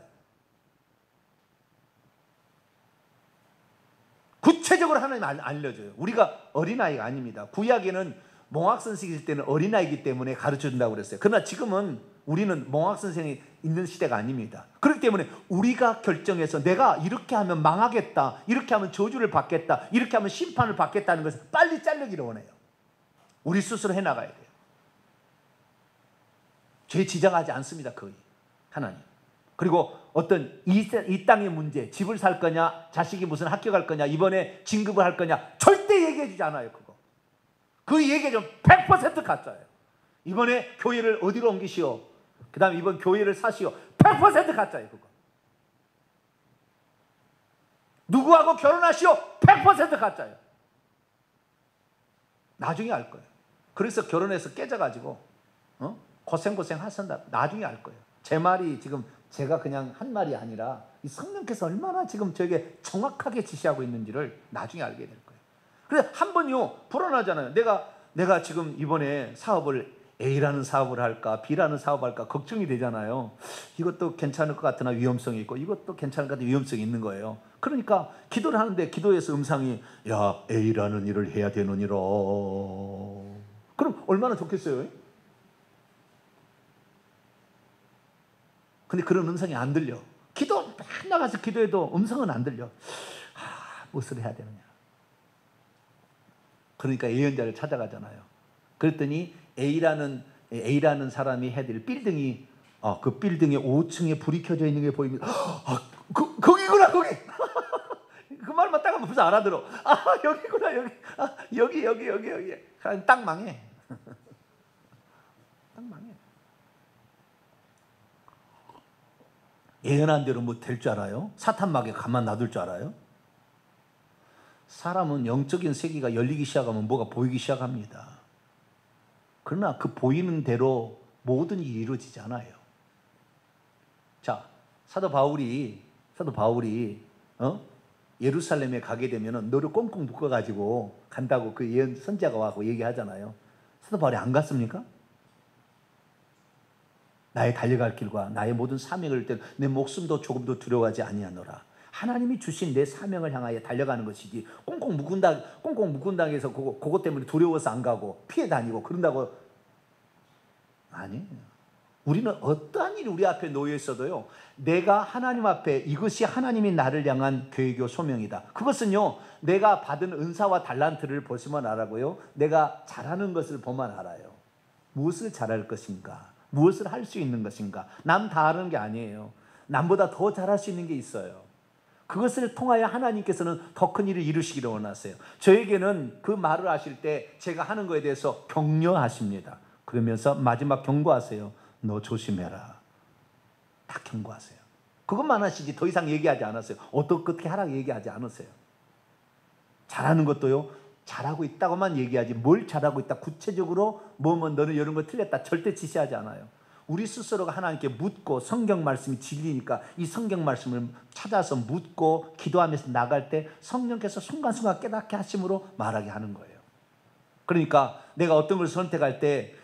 구체적으로 하나님 알려줘요. 우리가 어린아이가 아닙니다. 구약에는 몽학선생일 때는 어린아이기 때문에 가르쳐준다고 그랬어요. 그러나 지금은 우리는 몽학선생이 있는 시대가 아닙니다. 그렇기 때문에 우리가 결정해서 내가 이렇게 하면 망하겠다, 이렇게 하면 저주를 받겠다, 이렇게 하면 심판을 받겠다는 것을 빨리 자르기를 원해요. 우리 스스로 해나가야 돼요. 죄 지적하지 않습니다. 거의 하나님. 그리고 어떤 이 땅의 문제, 집을 살 거냐, 자식이 무슨 학교 갈 거냐, 이번에 진급을 할 거냐, 절대 얘기해 주지 않아요. 그 얘기가 좀 100% 가짜예요. 이번에 교회를 어디로 옮기시오, 그 다음에 이번 교회를 사시오, 100% 가짜예요. 그거. 누구하고 결혼하시오, 100% 가짜예요. 나중에 알 거예요. 그래서 결혼해서 깨져가지고 고생 하신다, 나중에 알 거예요. 제 말이 지금 제가 그냥 한 말이 아니라 이 성령께서 얼마나 지금 저에게 정확하게 지시하고 있는지를 나중에 알게 될 거예요. 그래서 한 번요, 불안하잖아요. 내가 지금 이번에 사업을 A라는 사업을 할까 B라는 사업을 할까 걱정이 되잖아요. 이것도 괜찮을 것 같으나 위험성이 있고, 이것도 괜찮을 것 같으나 위험성이 있는 거예요. 그러니까 기도를 하는데 기도에서 음성이, 야, A라는 일을 해야 되느니라. 그럼 얼마나 좋겠어요? 근데 그런 음성이 안 들려. 기도 맨날 가서 기도해도 음성은 안 들려. 무엇을 해야 되느냐. 그러니까 예언자를 찾아가잖아요. 그랬더니 A라는 사람이 해야 될 빌딩이, 그 빌딩의 5층에 불이 켜져 있는 게 보입니다. 거기구나, 거기. 그 말만 딱 하면 벌써 알아들어. 여기구나, 여기. 딱 망해. 딱 망해. 예언한 대로 뭐 될 줄 알아요? 사탄막에 가만 놔둘 줄 알아요? 사람은 영적인 세계가 열리기 시작하면 뭐가 보이기 시작합니다. 그러나 그 보이는 대로 모든 일이 이루어지지 않아요. 자, 사도 바울이 예루살렘에 가게 되면 너를 꽁꽁 묶어가지고 간다고 그 예언 선지자가 와서 얘기하잖아요. 사도 바울이 안 갔습니까? 나의 달려갈 길과 나의 모든 사명을 때 내 목숨도 조금도 두려워하지 아니하노라. 하나님이 주신 내 사명을 향하여 달려가는 것이지, 꽁꽁 묶은다 해서 그것 때문에 두려워서 안 가고 피해 다니고 그런다고, 아니에요. 우리는 어떠한 일이 우리 앞에 놓여 있어도요, 내가 하나님 앞에 이것이 하나님이 나를 향한 계획이요 소명이다. 그것은요, 내가 받은 은사와 달란트를 보시면 알아고요, 내가 잘하는 것을 보면 알아요. 무엇을 잘할 것인가, 무엇을 할 수 있는 것인가. 남 다 하는 게 아니에요. 남보다 더 잘할 수 있는 게 있어요. 그것을 통하여 하나님께서는 더 큰 일을 이루시기를 원하세요. 저에게는 그 말을 하실 때 제가 하는 것에 대해서 격려하십니다. 그러면서 마지막 경고하세요. 너 조심해라. 다 경고하세요. 그것만 하시지 더 이상 얘기하지 않았어요. 어떻게 하라고 얘기하지 않았어요. 잘하는 것도요, 잘하고 있다고만 얘기하지 뭘 잘하고 있다, 구체적으로 뭐면 너는 이런 거 틀렸다 절대 지시하지 않아요. 우리 스스로가 하나님께 묻고, 성경 말씀이 진리니까 이 성경 말씀을 찾아서 묻고 기도하면서 나갈 때 성령께서 순간순간 깨닫게 하심으로 말하게 하는 거예요. 그러니까 내가 어떤 걸 선택할 때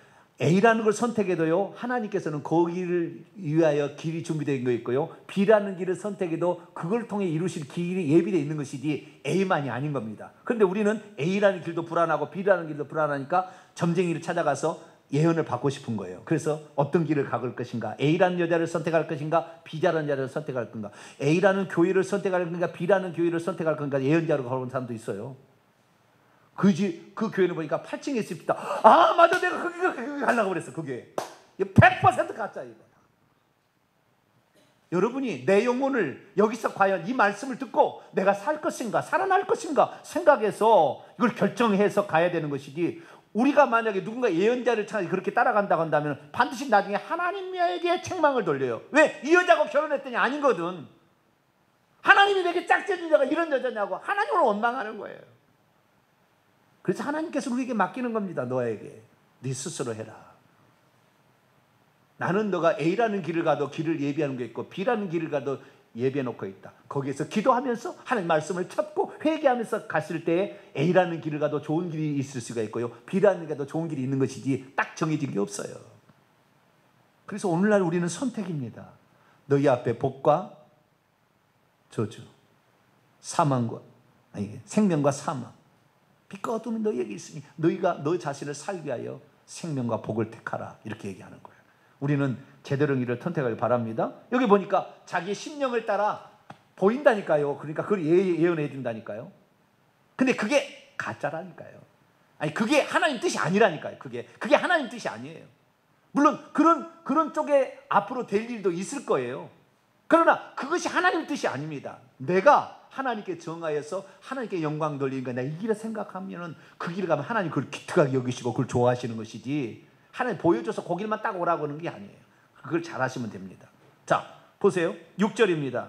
A라는 걸 선택해도요, 하나님께서는 거기를 위하여 길이 준비되어 거 있고요, B라는 길을 선택해도 그걸 통해 이루실 길이 예비되어 있는 것이지 A만이 아닌 겁니다. 그런데 우리는 A라는 길도 불안하고 B라는 길도 불안하니까 점쟁이를 찾아가서 예언을 받고 싶은 거예요. 그래서 어떤 길을 가볼 것인가? A라는 여자를 선택할 것인가? B라는 여자를 선택할 건가? A라는 교회를 선택할 건가? B라는 교회를 선택할 건가? 예언자로 가본 사람도 있어요. 그 교회는 보니까 8층에 있습니다. 아, 맞아, 내가 거기 가려고 그랬어. 그게 100% 가짜 이거. 여러분이 내 영혼을 여기서 과연 이 말씀을 듣고 내가 살 것인가 살아날 것인가 생각해서 이걸 결정해서 가야 되는 것이지, 우리가 만약에 누군가 예언자를 찾아 그렇게 따라간다고 한다면 반드시 나중에 하나님에게 책망을 돌려요. 왜? 이 여자하고 결혼했더니 아니거든. 하나님이 내게 짝지어준 여자가 이런 여자냐고 하나님을 원망하는 거예요. 그래서 하나님께서 우리에게 맡기는 겁니다. 너에게 네 스스로 해라. 나는 너가 A라는 길을 가도 길을 예비하는 게 있고 B라는 길을 가도 예비해 놓고 있다. 거기에서 기도하면서 하나님 말씀을 찾고 회개하면서 갔을 때 A라는 길을 가도 좋은 길이 있을 수가 있고요, B라는 길이 가도 좋은 길이 있는 것이지 딱 정해진 게 없어요. 그래서 오늘날 우리는 선택입니다. 너희 앞에 복과 저주, 생명과 사망, 빛과 어둠이 너희에게 있으니 너희가 너 자신을 살기 위하여 생명과 복을 택하라, 이렇게 얘기하는 거예요. 우리는 제대로 길을 선택하길 바랍니다. 여기 보니까 자기의 심령을 따라 보인다니까요. 그러니까 그걸 예언해 준다니까요. 근데 그게 가짜라니까요. 아니, 그게 하나님 뜻이 아니라니까요. 그게 하나님 뜻이 아니에요. 물론 그런 쪽에 앞으로 될 일도 있을 거예요. 그러나 그것이 하나님 뜻이 아닙니다. 내가 하나님께 정하여서 하나님께 영광 돌리는 거, 내가 이 길을 생각하면은 그 길을 가면 하나님 그걸 기특하게 여기시고 그걸 좋아하시는 것이지, 하나님 보여줘서 그 길만 딱 오라고 하는 게 아니에요. 그걸 잘 하시면 됩니다. 자, 보세요. 6절입니다.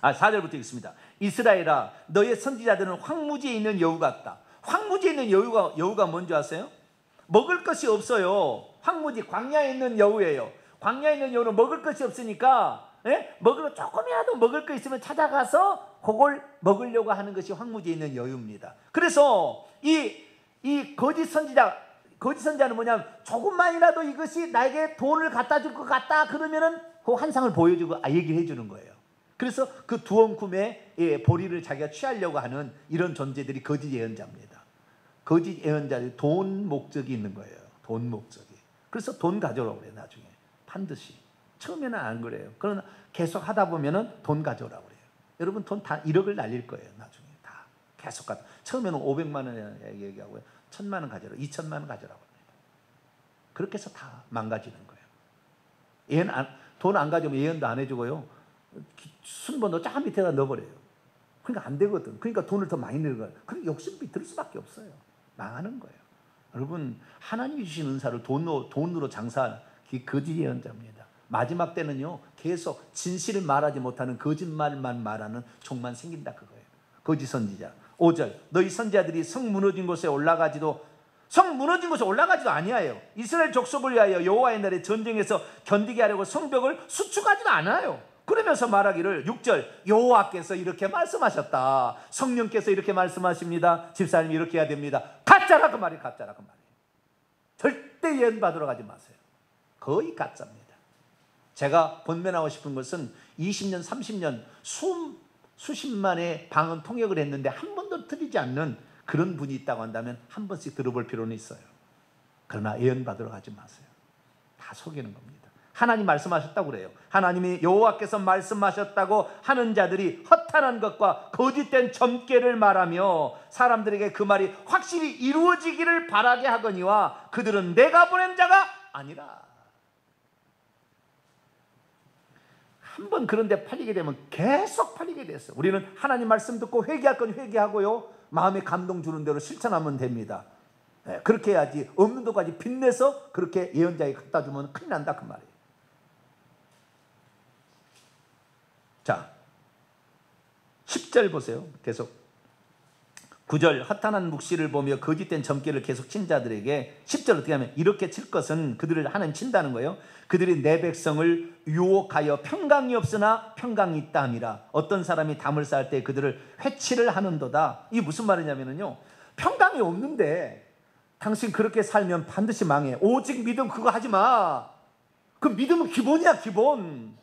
4절부터 읽습니다. 이스라엘아, 너의 선지자들은 황무지에 있는 여우 같다. 황무지에 있는 여우가 뭔지 아세요? 먹을 것이 없어요. 황무지, 광야에 있는 여우예요. 광야에 있는 여우는 먹을 것이 없으니까, 조금이라도 먹을 거 있으면 찾아가서 그걸 먹으려고 하는 것이 황무지에 있는 여우입니다. 그래서 이 거짓 선지자는 뭐냐면, 조금만이라도 이것이 나에게 돈을 갖다 줄 것 같다 그러면은 그 환상을 보여주고 얘기를 해주는 거예요. 그래서 그 두엄큼의 보리를 자기가 취하려고 하는 이런 존재들이 거짓 예언자입니다. 거짓 예언자들이 돈 목적이 있는 거예요. 돈 목적이. 그래서 돈 가져오라고 그래요. 나중에 반드시. 처음에는 안 그래요. 그러나 계속 하다 보면은 돈 가져오라고 그래요. 여러분 돈 다 1억을 날릴 거예요. 나중에 다 계속 가져. 처음에는 500만 원 얘기하고요. 1000만 원 가져라, 2000만 원 가져라고 합니다. 그렇게 해서 다 망가지는 거예요. 돈 안 가져오면 예언도 안 해주고요, 순번호 쫙 밑에다 넣어버려요. 그러니까 안 되거든. 그러니까 돈을 더 많이 내는 거예요. 그러니까 욕심이 들 수밖에 없어요. 망하는 거예요. 여러분, 하나님이 주신 은사를 돈으로 장사하는 거짓 예언자입니다. 마지막 때는요, 계속 진실을 말하지 못하는 거짓말만 말하는 종만 생긴다 그거예요. 거짓 선지자. 5절, 너희 선지자들이 성 무너진 곳에 올라가지도 아니하여 이스라엘 족속을 위하여 여호와의 날에 전쟁에서 견디게 하려고 성벽을 수축하지도 않아요. 그러면서 말하기를, 6절, 여호와께서 이렇게 말씀하셨다, 성령께서 이렇게 말씀하십니다, 집사님이 이렇게 해야 됩니다. 가짜라 그 말이에요. 가짜라 그 말이에요. 절대 예언 받으러 가지 마세요. 거의 가짜입니다. 제가 번면하고 싶은 것은 20년 30년 수십만의 방언 통역을 했는데 한 번도 틀리지 않는 그런 분이 있다고 한다면 한 번씩 들어볼 필요는 있어요. 그러나 예언 받으러 가지 마세요. 다 속이는 겁니다. 하나님 말씀하셨다고 그래요. 하나님이 여호와께서 말씀하셨다고 하는 자들이 허탄한 것과 거짓된 점괘를 말하며 사람들에게 그 말이 확실히 이루어지기를 바라게 하거니와 그들은 내가 보낸 자가 아니라. 한번 그런 데 팔리게 되면 계속 팔리게 됐어요. 우리는 하나님 말씀 듣고 회개할 건 회개하고요, 마음에 감동 주는 대로 실천하면 됩니다. 그렇게 해야지. 없는 것까지 빚내서 그렇게 예언자에게 갖다 주면 큰일 난다 그 말이에요. 자, 10절 보세요. 계속 9절, 허탄한 묵시를 보며 거짓된 점괘를 계속 친 자들에게 10절 어떻게 하면, 이렇게 칠 것은 그들을 하나님 친다는 거예요. 그들이 내 백성을 유혹하여 평강이 없으나 평강이 있다 함이라. 어떤 사람이 담을 쌓을 때 그들을 회치를 하는도다. 이게 무슨 말이냐면요, 평강이 없는데 당신 그렇게 살면 반드시 망해. 오직 믿음 그거 하지 마. 그 믿음은 기본이야, 기본.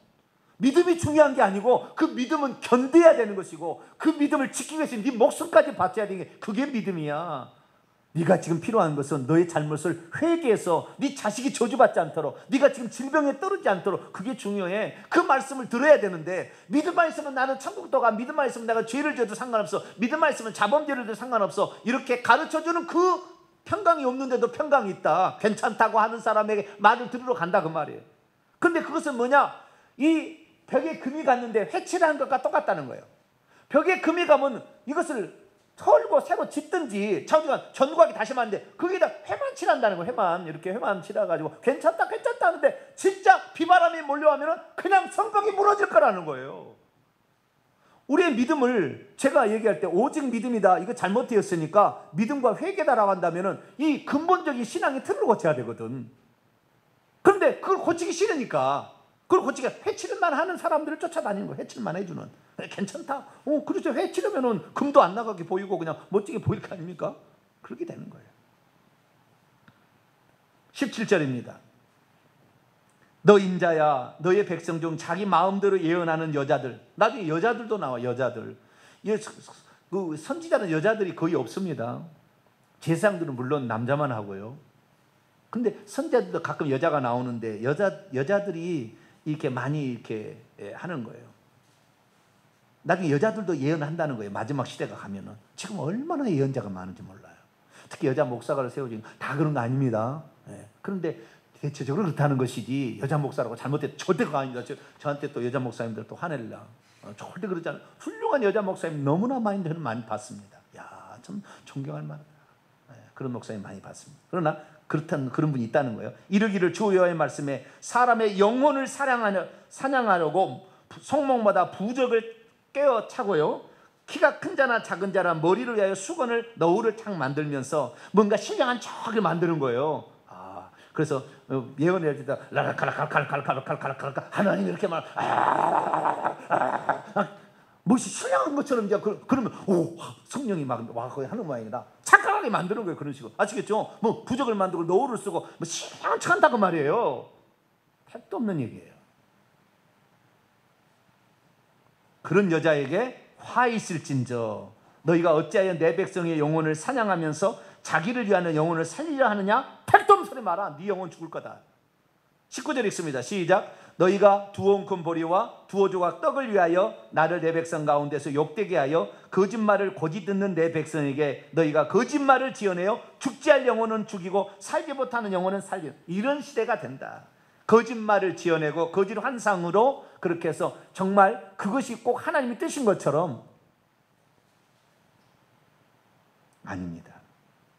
믿음이 중요한 게 아니고 그 믿음은 견뎌야 되는 것이고 그 믿음을 지키기 위해서 네 목숨까지 바쳐야 되는 게 그게 믿음이야. 네가 지금 필요한 것은 너의 잘못을 회개해서 네 자식이 저주받지 않도록, 네가 지금 질병에 떨어지지 않도록, 그게 중요해. 그 말씀을 들어야 되는데, 믿음만 있으면 나는 천국도 가, 믿음만 있으면 내가 죄를 져도 상관없어, 믿음만 있으면 자범죄를 져도 상관없어, 이렇게 가르쳐주는 그 평강이 없는데도 평강이 있다, 괜찮다고 하는 사람에게 말을 들으러 간다, 그 말이에요. 근데 그것은 뭐냐? 이 벽에 금이 갔는데 회칠하는 것과 똑같다는 거예요. 벽에 금이 가면 이것을 털고 새로 짓든지, 전구하게 다시 만드는데 거기다 회만 칠한다는 거예요. 회만, 이렇게 회만 칠해가지고 괜찮다 하는데, 진짜 비바람이 몰려오면 그냥 성벽이 무너질 거라는 거예요. 우리의 믿음을 제가 얘기할 때 오직 믿음이다, 이거 잘못되었으니까 믿음과 회개다라고 한다면 이 근본적인 신앙의 틀을 고쳐야 되거든. 그런데 그걸 고치기 싫으니까, 그걸 고치기, 회치를만 하는 사람들을 쫓아다니는 거예요. 회치를만 해주는. 괜찮다, 그렇죠, 회치려면은 금도 안 나가게 보이고 그냥 멋지게 보일 거 아닙니까? 그렇게 되는 거예요. 17절입니다. 너 인자야, 너의 백성 중 자기 마음대로 예언하는 여자들. 나중에 여자들도 나와. 여자들, 그 선지자는 여자들이 거의 없습니다. 제사장들은 물론 남자만 하고요. 근데 선지자들도 가끔 여자가 나오는데, 여자들이 이렇게 많이 이렇게 하는 거예요. 나중에 여자들도 예언한다는 거예요. 마지막 시대가 가면은. 지금 얼마나 예언자가 많은지 몰라요. 특히 여자 목사가 세워진, 다 그런 거 아닙니다. 그런데 대체적으로 그렇다는 것이지, 여자 목사라고 잘못해 절대 그거 아닙니다. 저한테 또 여자 목사님들 또 화낼라. 절대 그러지 않아요. 훌륭한 여자 목사님 너무나 많이 봤습니다. 야, 참 존경할 만한 그런 목사님 많이 봤습니다. 그러나 그런 분이 있다는 거예요. 이르기를 주 여호와의 말씀에 사람의 영혼을 사냥하려고 성목마다 부적을 깨어 차고요, 키가 큰 자나 작은 자나 머리를 위하여 수건을 너울을 탁 만들면서 뭔가 신령한 척을 만드는 거예요. 그래서 예언을 할 때 라라카라카라카라카라카라카라카라 하나님 이렇게 말, 무엇이 신령한 것처럼 이제 그러면 성령이 막 와 거기 하는 모양이다. 착각하게 만드는 거예요. 그런 식으로. 아시겠죠? 뭐 부적을 만들고 너울을 쓰고 뭐 신령한 척한다고 말이에요. 택도 없는 얘기예요. 그런 여자에게 화 있을진저 너희가 어찌하여 내 백성의 영혼을 사냥하면서 자기를 위하는 영혼을 살리려 하느냐? 택도 없는 소리 마라. 네 영혼 죽을 거다. 19절 읽습니다. 시작. 너희가 두 옹큰 보리와 두어 조각 떡을 위하여 나를 내 백성 가운데서 욕되게 하여 거짓말을 고지 듣는 내 백성에게 너희가 거짓말을 지어내어 죽지 할 영혼은 죽이고 살지 못하는 영혼은 살리는, 이런 시대가 된다. 거짓말을 지어내고 거짓 환상으로 그렇게 해서 정말 그것이 꼭 하나님이 뜻인 것처럼, 아닙니다.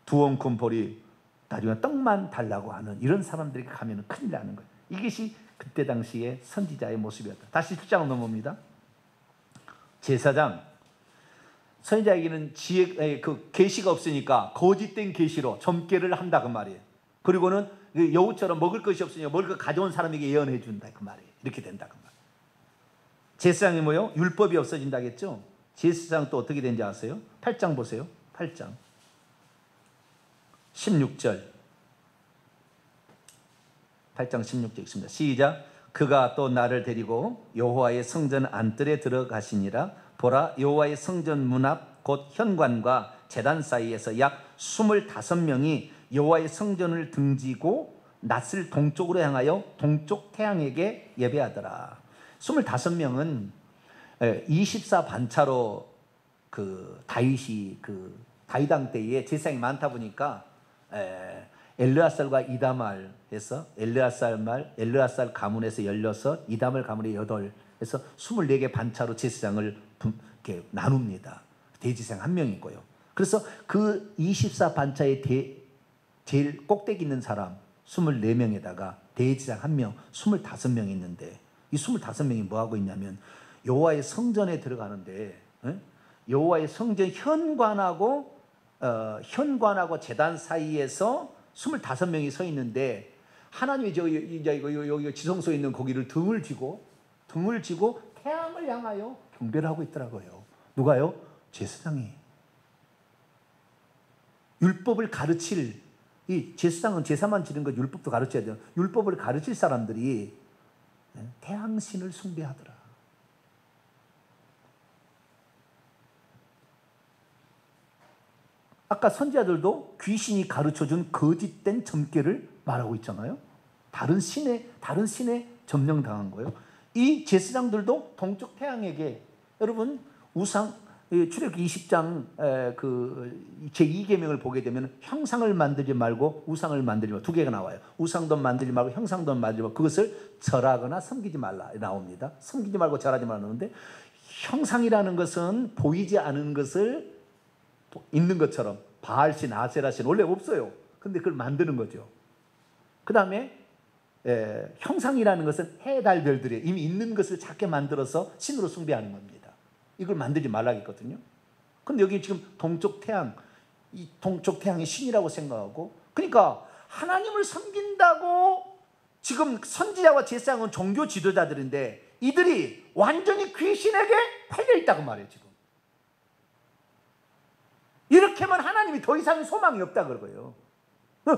두 옹큰 보리 나중에 떡만 달라고 하는 이런 사람들에게 가면 큰일 나는 거예요. 이것이 그때 당시에 선지자의 모습이었다. 다시 7장으로 넘어옵니다. 제사장, 선지자에게는 계시가 없으니까 거짓된 계시로 점괘를 한다 그 말이에요. 그리고는 여우처럼 먹을 것이 없으니까 먹을 것 가져온 사람에게 예언해 준다 그 말이에요. 이렇게 된다 그 말이에요. 제사장이 뭐요? 율법이 없어진다겠죠. 제사장 또 어떻게 된지 아세요? 8장 보세요. 8장 16절 8장 16절 있습니다. 시작. 그가 또 나를 데리고 여호와의 성전 안뜰에 들어가시니라. 보라, 여호와의 성전 문 앞 곧 현관과 제단 사이에서 약 25명이 여호와의 성전을 등지고 낯을 동쪽으로 향하여 동쪽 태양에게 예배하더라. 25명은 24반차로 그 다윗이 그 다윗왕 때에 제사장이 많다 보니까 엘르아살과 이다말 해서 엘르아살 가문에서 16, 이다말 가문에 8 해서 24개 반차로 제사장을 이렇게 나눕니다. 대제사장 한 명이고요. 그래서 그 24반차의 제일 꼭대기 있는 사람 24명에다가 대제사장 한 명, 25명이 있는데, 이 25명이 뭐하고 있냐면 여호와의 성전에 들어가는데, 여호와의 성전 현관하고 제단 사이에서 25명이 서 있는데, 하나님이 여기 지성소에 있는 거기를 등을 지고 태양을 향하여 경배를 하고 있더라고요. 누가요? 제사장이. 율법을 가르칠, 이 제사장은 제사만 지는 것, 율법도 가르쳐야 돼요. 율법을 가르칠 사람들이 태양신을 숭배하더라. 아까 선지자들도 귀신이 가르쳐준 거짓된 점괘를 말하고 있잖아요. 다른 신에 점령당한 거예요. 이 제사장들도 동쪽 태양에게, 여러분 우상, 출애굽기 20장 그 제2계명을 보게 되면 형상을 만들지 말고 우상을 만들지 말고 두 개가 나와요. 우상도 만들지 말고 형상도 만들지 말고 그것을 절하거나 섬기지 말라 나옵니다. 섬기지 말고 절하지 말라는데, 형상이라는 것은 보이지 않은 것을 있는 것처럼, 바알신, 아세라신 원래 없어요. 근데 그걸 만드는 거죠. 그 다음에 형상이라는 것은 해, 달, 별들이 이미 있는 것을 작게 만들어서 신으로 숭배하는 겁니다. 이걸 만들지 말라겠거든요. 근데 여기 지금 동쪽 태양, 이 동쪽 태양이 신이라고 생각하고, 그러니까 하나님을 섬긴다고 지금 선지자와 제사장은 종교 지도자들인데 이들이 완전히 귀신에게 팔려 있다고 말해요. 지금 이렇게만 하나님이 더 이상 소망이 없다 그러고요.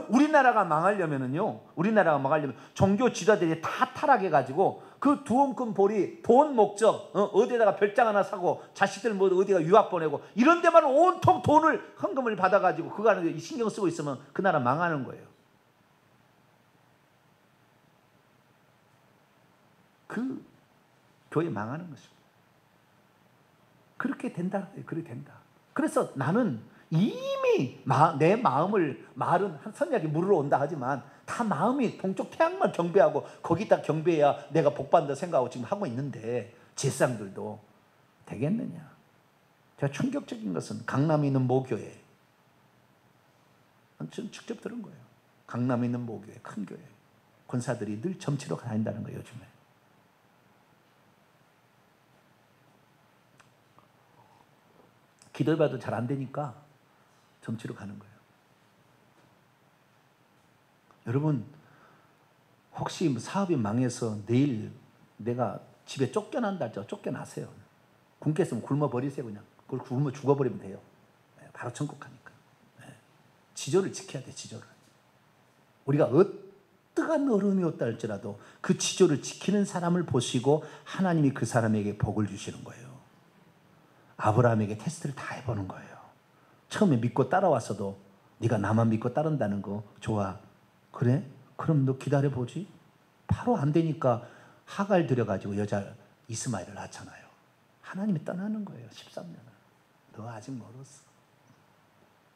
우리나라가 망하려면은요, 우리나라가 망하려면 종교 지도자들이 다 타락해가지고 그 두엄큰 볼이 돈 목적, 어디에다가 별장 하나 사고 자식들 뭐 어디가 유학 보내고 이런 데만 온통 돈을 헌금을 받아가지고 그거 하는 신경 쓰고 있으면 그 나라 망하는 거예요. 그 교회 망하는 것입니다. 그렇게 된다. 그렇게 된다. 그래서 나는 이미 내 마음을, 말은 선약이 물으러 온다 하지만 다 마음이 동쪽 태양만 경배하고 거기다 경배해야 내가 복받는다 생각하고 지금 하고 있는데, 제사장들도 되겠느냐. 제가 충격적인 것은 강남에 있는 모교회, 저는 직접 들은 거예요. 강남에 있는 모교회, 큰 교회 권사들이 늘 점치러 다닌다는 거예요. 요즘에 기도해봐도 잘 안 되니까 점치러 가는 거예요. 여러분, 혹시 사업이 망해서 내일 내가 집에 쫓겨난다 할지 쫓겨나세요. 굶겠으면 굶어버리세요. 그냥 그걸 굶어 죽어버리면 돼요. 바로 천국 가니까. 지조를 지켜야 돼. 지조를. 우리가 어떠한 어려움이 없다 할지라도 그 지조를 지키는 사람을 보시고 하나님이 그 사람에게 복을 주시는 거예요. 아브라함에게 테스트를 다 해보는 거예요. 처음에 믿고 따라왔어도 네가 나만 믿고 따른다는 거 좋아. 그래? 그럼 너 기다려보지. 바로 안 되니까 하갈 들여가지고 여자 이스마엘을 낳잖아요. 하나님이 떠나는 거예요. 13년을. 너 아직 멀었어.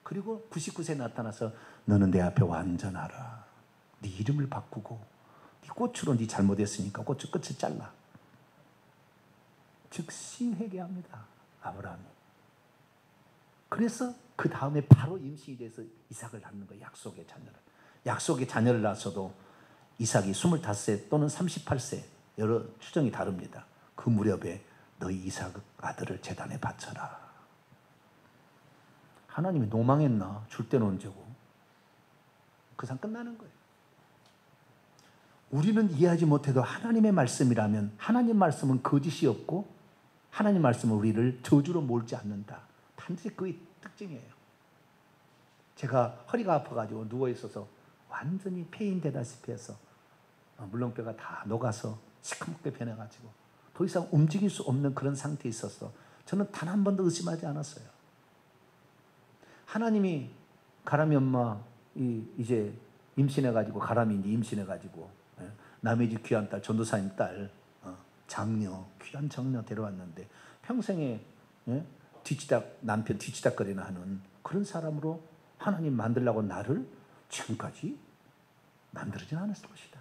그리고 99세 나타나서 너는 내 앞에 완전하라. 네 이름을 바꾸고 네 꽃으로 네 잘못했으니까 꽃을 끝을 잘라. 즉시 회개합니다. 아브라함이. 그래서 그 다음에 바로 임신이 돼서 이삭을 낳는 거예요. 약속의 자녀를. 약속의 자녀를 낳았어도 이삭이 25세 또는 38세, 여러 추정이 다릅니다. 그 무렵에 너희 이삭 아들을 제단에 바쳐라. 하나님이 노망했나? 줄 때는 언제고? 그 상 끝나는 거예요. 우리는 이해하지 못해도 하나님의 말씀이라면, 하나님 말씀은 거짓이 없고 하나님 말씀은 우리를 저주로 몰지 않는다. 반드시 그의 특징이에요. 제가 허리가 아파가지고 누워있어서 완전히 폐인되다시피 해서 물렁뼈가 다 녹아서 시커멓게 변해가지고 더 이상 움직일 수 없는 그런 상태에 있어서 저는 단 한 번도 의심하지 않았어요. 하나님이 가람이 엄마 이제 임신해가지고, 가람이 이제 임신해가지고 남의 집 귀한 딸, 전도사님 딸 장녀, 귀한 장녀 데려왔는데 평생에 남편 뒤치다거리나 하는 그런 사람으로 하나님 만들려고 나를 지금까지 만들어진 않았을 것이다.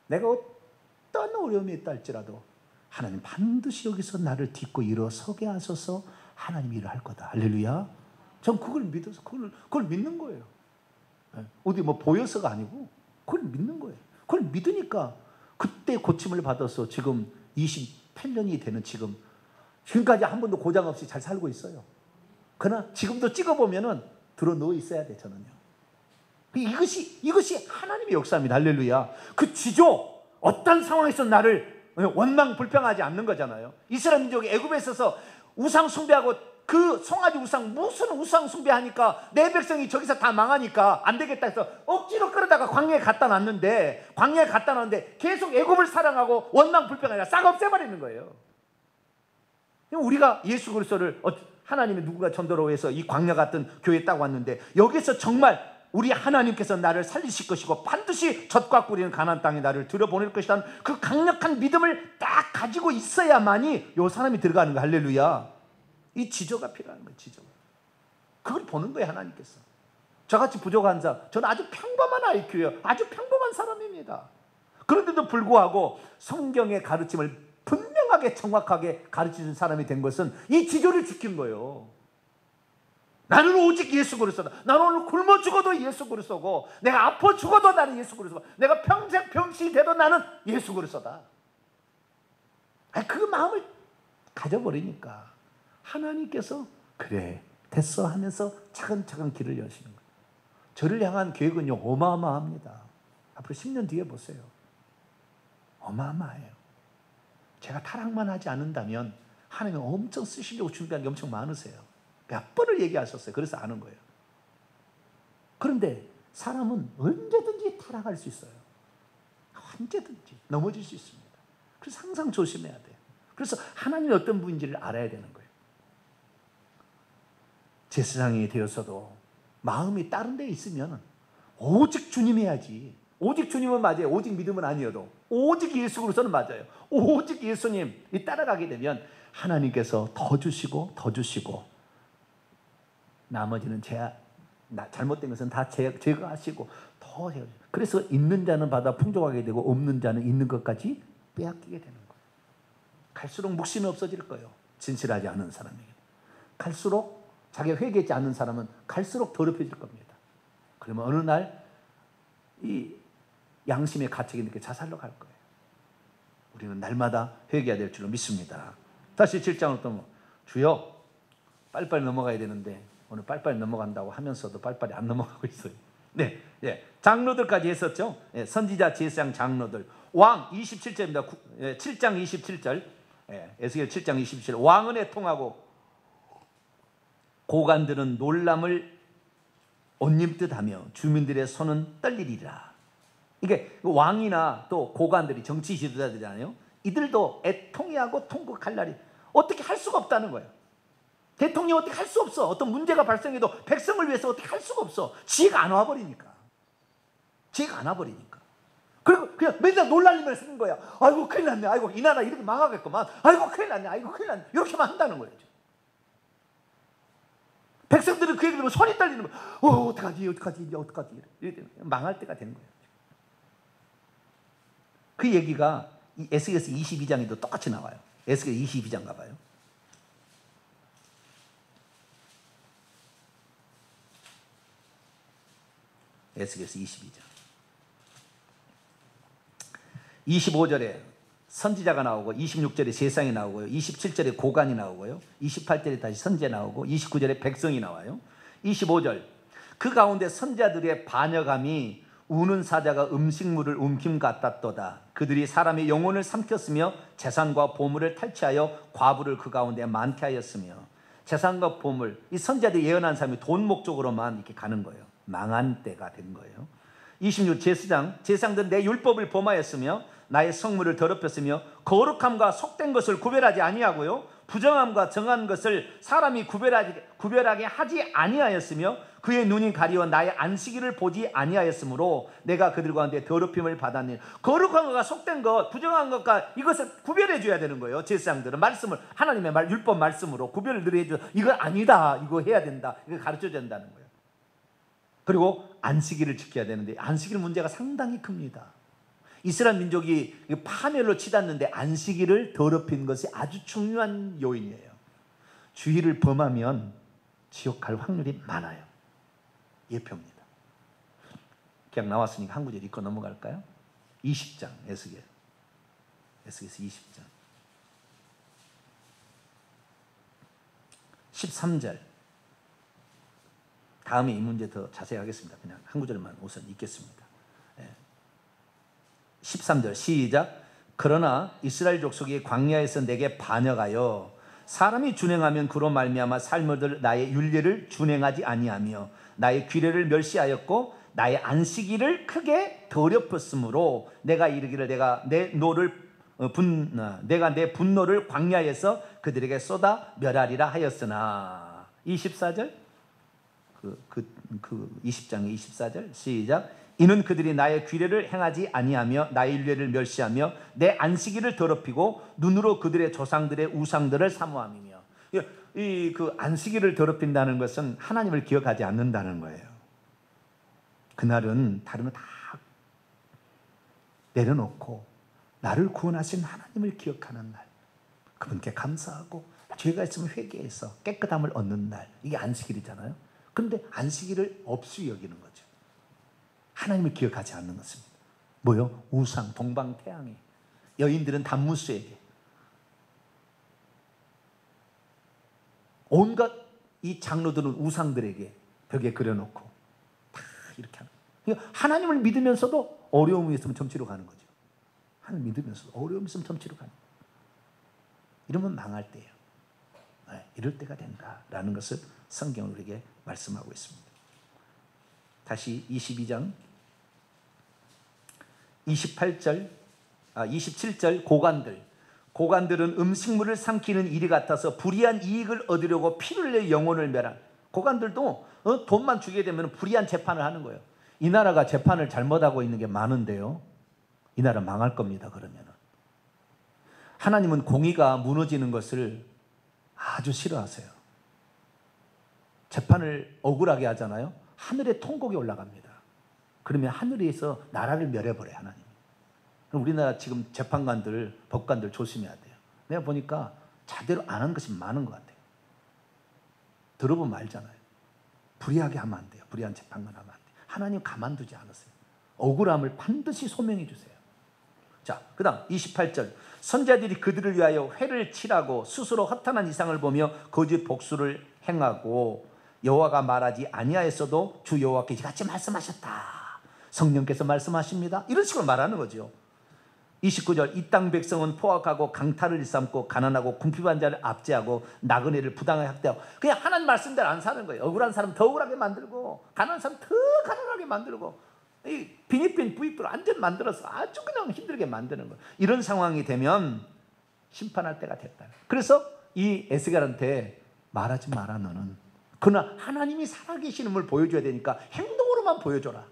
내가 어떤 어려움이 있다 할지라도 하나님 반드시 여기서 나를 딛고 일어서게 하셔서 하나님이 일을 할 거다. 할렐루야. 전 그걸 믿어서 그걸 믿는 거예요. 어디 뭐 보여서가 아니고 그걸 믿는 거예요. 그걸 믿으니까 그때 고침을 받아서 지금 28년이 되는 지금까지 한 번도 고장 없이 잘 살고 있어요. 그러나 지금도 찍어보면은 들어 누워 있어야 돼, 저는요. 이것이 하나님의 역사입니다. 할렐루야. 그 지조, 어떤 상황에서 나를 원망 불평하지 않는 거잖아요. 이스라엘 민족이 애굽에 있어서 우상 숭배하고 그 송아지 우상, 무슨 우상 숭배하니까 내 백성이 저기서 다 망하니까 안 되겠다 해서 억지로 끌어다가 광야에 갖다 놨는데 계속 애굽을 사랑하고 원망 불평하니까 싹 없애버리는 거예요. 우리가 예수 그리스도를 하나님이 누군가 전도로 해서 이 광야 같은 교회에 딱 왔는데 여기서 정말 우리 하나님께서 나를 살리실 것이고 반드시 젖과 꿀이는 가나안 땅에 나를 들여보낼 것이라는 그 강력한 믿음을 딱 가지고 있어야만이 이 사람이 들어가는 거야. 할렐루야. 이 지조가 필요한 거예요. 지조가. 그걸 보는 거예요. 하나님께서. 저같이 부족한 자, 저는 아주 평범한 IQ예요. 아주 평범한 사람입니다. 그런데도 불구하고 성경의 가르침을 분명하게 정확하게 가르치는 사람이 된 것은 이 지조를 지킨 거예요. 나는 오직 예수 그리스도다. 나는 오늘 굶어 죽어도 예수 그리스도고, 내가 아파 죽어도 나는 예수 그리스도고, 내가 평생 병신이 돼도 나는 예수 그리스도다. 그 마음을 가져버리니까 하나님께서 그래 됐어 하면서 차근차근 길을 여시는 거예요. 저를 향한 계획은요 어마어마합니다. 앞으로 10년 뒤에 보세요. 어마어마해요. 제가 타락만 하지 않는다면 하나님은 엄청 쓰시려고 준비한 게 엄청 많으세요. 몇 번을 얘기하셨어요. 그래서 아는 거예요. 그런데 사람은 언제든지 타락할 수 있어요. 언제든지 넘어질 수 있습니다. 그래서 항상 조심해야 돼요. 그래서 하나님이 어떤 분인지를 알아야 되는 거예요. 제사장이 되어서도 마음이 다른 데 있으면 오직 주님 해야지. 오직 주님은 맞아요. 오직 믿음은 아니어도 오직 예수 그리스도는 맞아요. 오직 예수님 따라가게 되면 하나님께서 더 주시고 더 주시고, 나머지는 잘못된 것은 다 제거하시고 더 해요. 그래서 있는 자는 받아 풍족하게 되고 없는 자는 있는 것까지 빼앗기게 되는 거예요. 갈수록 묵심이 없어질 거예요. 진실하지 않은 사람에게. 갈수록 자기가 회개하지 않는 사람은 갈수록 더럽혀질 겁니다. 그러면 어느 날 이 양심의 가책이 이렇게 자살로 갈 거예요. 우리는 날마다 회개해야 될 줄로 믿습니다. 다시 7장으로 또 주여 빨리빨리 넘어가야 되는데 오늘 빨리빨리 넘어간다고 하면서도 빨리빨리 안 넘어가고 있어요. 네, 장로들까지 했었죠. 선지자, 제사장, 장로들. 왕 27절입니다. 7장 27절. 에스겔 7장 27절. 왕은 애통하고 고관들은 놀람을 옷입듯하며 주민들의 손은 떨리리라. 이게 왕이나 또 고관들이 정치 지도자들이잖아요. 이들도 애통해하고 통곡할 날이 어떻게 할 수가 없다는 거예요. 대통령이 어떻게 할 수 없어. 어떤 문제가 발생해도 백성을 위해서 어떻게 할 수가 없어. 지혜가 안 와버리니까. 지혜가 안 와버리니까. 그리고 그냥 맨날 놀랄리면 쓰는 거야. 아이고 큰일 났네. 아이고 이 나라 이렇게 망하겠구만. 아이고 큰일 났네. 아이고 큰일 났네. 이렇게만 한다는 거예요. 백성들은 그 얘기 들으면 손이 떨리는 거예요. 어떡하지 어떡하지 어떡하지. 이렇게 망할 때가 되는 거예요. 그 얘기가 이 에스겔 22장에도 똑같이 나와요. 에스겔 22장 가봐요. 에스겔서 22장 25절에 선지자가 나오고 26절에 제사장이 나오고요. 27절에 고관이 나오고요. 28절에 다시 선지자 나오고 29절에 백성이 나와요. 25절 그 가운데 선지자들의 반역함이 우는 사자가 음식물을 움킴 같았도다. 그들이 사람의 영혼을 삼켰으며 재산과 보물을 탈취하여 과부를 그 가운데 많게 하였으며. 재산과 보물, 이 선지자들이 예언한 사람이 돈 목적으로만 이렇게 가는 거예요. 망한 때가 된 거예요. 26 제사장들은 내 율법을 범하였으며 나의 성물을 더럽혔으며 거룩함과 속된 것을 구별하지 아니하고요 부정함과 정한 것을 사람이 구별하게 하지 아니하였으며 그의 눈이 가리워 나의 안식일을 보지 아니하였으므로 내가 그들 가운데 더럽힘을 받았니. 거룩한 것과 속된 것, 부정한 것과 이것을 구별해 줘야 되는 거예요. 제사장들은 말씀을 하나님의 율법 말씀으로 구별을 늘 해줘. 이거 아니다, 이거 해야 된다, 이거 가르쳐 야 된다는 거예요. 그리고 안식일을 지켜야 되는데 안식일 문제가 상당히 큽니다. 이스라엘 민족이 파멸로 치닫는데 안식일을 더럽힌 것이 아주 중요한 요인이에요. 주일을 범하면 지옥 갈 확률이 많아요. 예표입니다. 그냥 나왔으니까 한 구절 읽고 넘어갈까요? 20장 에스겔서 20장 13절. 다음에 이 문제 더 자세히 하겠습니다. 그냥 한 구절만 우선 읽겠습니다. 13절 시작. 그러나 이스라엘 족속이 광야에서 내게 반역하여 사람이 준행하면 그로 말미암아 삶을 얻을 나의 율례를 준행하지 아니하며 나의 규례를 멸시하였고 나의 안식일을 크게 더럽혔으므로 내가 이르기를 내가 내 노를 내가 내 분노를 광야에서 그들에게 쏟아 멸하리라 하였으나 24절 20장의 24절 시작. 이는 그들이 나의 규례를 행하지 아니하며 나의 율례를 멸시하며 내 안식일을 더럽히고 눈으로 그들의 조상들의 우상들을 사모함이며. 이 그 안식일을 더럽힌다는 것은 하나님을 기억하지 않는다는 거예요. 그날은 다른 거 다 내려놓고 나를 구원하신 하나님을 기억하는 날, 그분께 감사하고 죄가 있으면 회개해서 깨끗함을 얻는 날, 이게 안식일이잖아요. 그런데 안식일을 없이 여기는 거죠. 하나님을 기억하지 않는 것입니다. 뭐요? 우상, 동방태양에, 여인들은 단무스에게, 온갖 이 장로들은 우상들에게 벽에 그려놓고 다 이렇게 하는 거예요. 하나님을 믿으면서도 어려움이 있으면 점치러 가는 거죠. 하나님 믿으면서도 어려움이 있으면 점치러 가는 거예요. 이러면 망할 때예요. 이럴 때가 된다라는 것을 성경은 우리에게 말씀하고 있습니다. 다시 22장 27절 고관들은 음식물을 삼키는 일이 같아서 불의한 이익을 얻으려고 피를 내 영혼을 멸한. 고관들도 돈만 주게 되면 불의한 재판을 하는 거예요. 이 나라가 재판을 잘못하고 있는 게 많은데요, 이 나라 망할 겁니다. 그러면 하나님은 공의가 무너지는 것을 아주 싫어하세요. 재판을 억울하게 하잖아요. 하늘에 통곡이 올라갑니다. 그러면 하늘에서 나라를 멸해버려요, 하나님. 우리나라 지금 재판관들, 법관들 조심해야 돼요. 내가 보니까 제대로 안 한 것이 많은 것 같아요. 들어보면 알잖아요. 불의하게 하면 안 돼요. 불의한 재판관 하면 안 돼요. 하나님 가만두지 않으세요. 억울함을 반드시 소명해 주세요. 자, 그 다음 28절. 선자들이 그들을 위하여 회를 칠하고 스스로 허탄한 이상을 보며 거짓 복수를 행하고 여호와가 말하지 아니하였어도 주 여호와께서 이같이 말씀하셨다. 성령께서 말씀하십니다. 이런 식으로 말하는 거죠. 29절. 이 땅 백성은 포악하고 강탈을 일삼고 가난하고 궁핍한 자를 압제하고 나그네를 부당하게 학대하고, 그냥 하나님 말씀대로 안 사는 거예요. 억울한 사람 더 억울하게 만들고 가난한 사람 더 가난하게 만들고 이 빈입빈 부익부를 완전 만들어서 아주 그냥 힘들게 만드는 거예요. 이런 상황이 되면 심판할 때가 됐다. 그래서 이 에스겔한테 말하지 마라 너는. 그러나 하나님이 살아계시는 걸 보여줘야 되니까 행동으로만 보여줘라.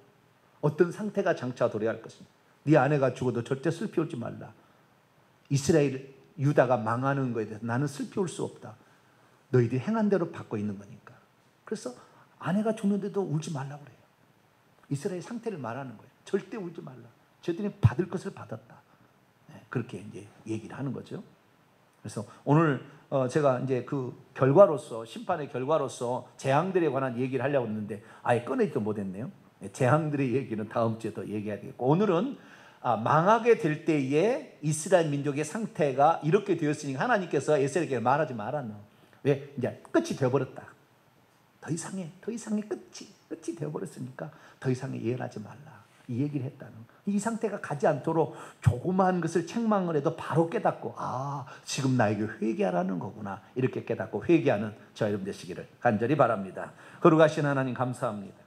어떤 상태가 장차 도래할 것입니다. 네 아내가 죽어도 절대 슬피 울지 말라. 이스라엘, 유다가 망하는 것에 대해서 나는 슬피 울 수 없다. 너희들이 행한 대로 받고 있는 거니까. 그래서 아내가 죽는데도 울지 말라고 그래요. 이스라엘 상태를 말하는 거예요. 절대 울지 말라. 저들이 받을 것을 받았다. 그렇게 이제 얘기를 하는 거죠. 그래서 오늘 제가 이제 그 결과로서, 심판의 결과로서 재앙들에 관한 얘기를 하려고 했는데 아예 꺼내지도 못했네요. 재앙들의 얘기는 다음 주에 더 얘기해야 되겠고, 오늘은 망하게 될 때에 이스라엘 민족의 상태가 이렇게 되었으니까 하나님께서 에스겔에게 말하지 마라. 너. 왜? 이제 끝이 되어버렸다. 더 이상의 끝이 되어버렸으니까 더 이상의 예언하지 말라. 이 얘기를 했다는. 이 상태가 가지 않도록 조그마한 것을 책망을 해도 바로 깨닫고, 아, 지금 나에게 회개하라는 거구나. 이렇게 깨닫고 회개하는 저 여러분 되시기를 간절히 바랍니다. 거룩하신 하나님 감사합니다.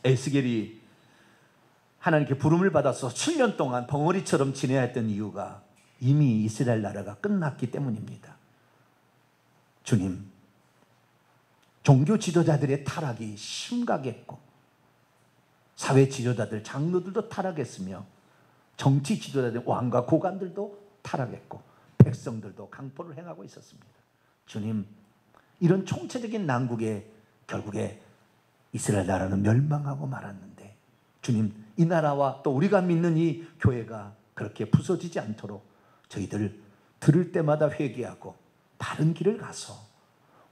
에스겔이 하나님께 부름을 받아서 7년 동안 벙어리처럼 지내야 했던 이유가 이미 이스라엘 나라가 끝났기 때문입니다. 주님, 종교 지도자들의 타락이 심각했고 사회 지도자들, 장로들도 타락했으며 정치 지도자들, 왕과 고관들도 타락했고 백성들도 강포를 행하고 있었습니다. 주님, 이런 총체적인 난국에 결국에 이스라엘 나라는 멸망하고 말았는데, 주님, 이 나라와 또 우리가 믿는 이 교회가 그렇게 부서지지 않도록 저희들 들을 때마다 회개하고 바른 길을 가서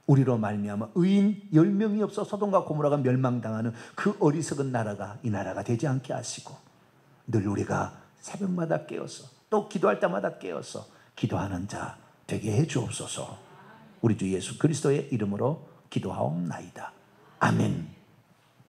우리로 말미암아 의인 10명이 없어 소돔과 고모라가 멸망당하는 그 어리석은 나라가 이 나라가 되지 않게 하시고, 늘 우리가 새벽마다 깨어서 또 기도할 때마다 깨어서 기도하는 자 되게 해 주옵소서. 우리 주 예수 그리스도의 이름으로 기도하옵나이다. 아멘.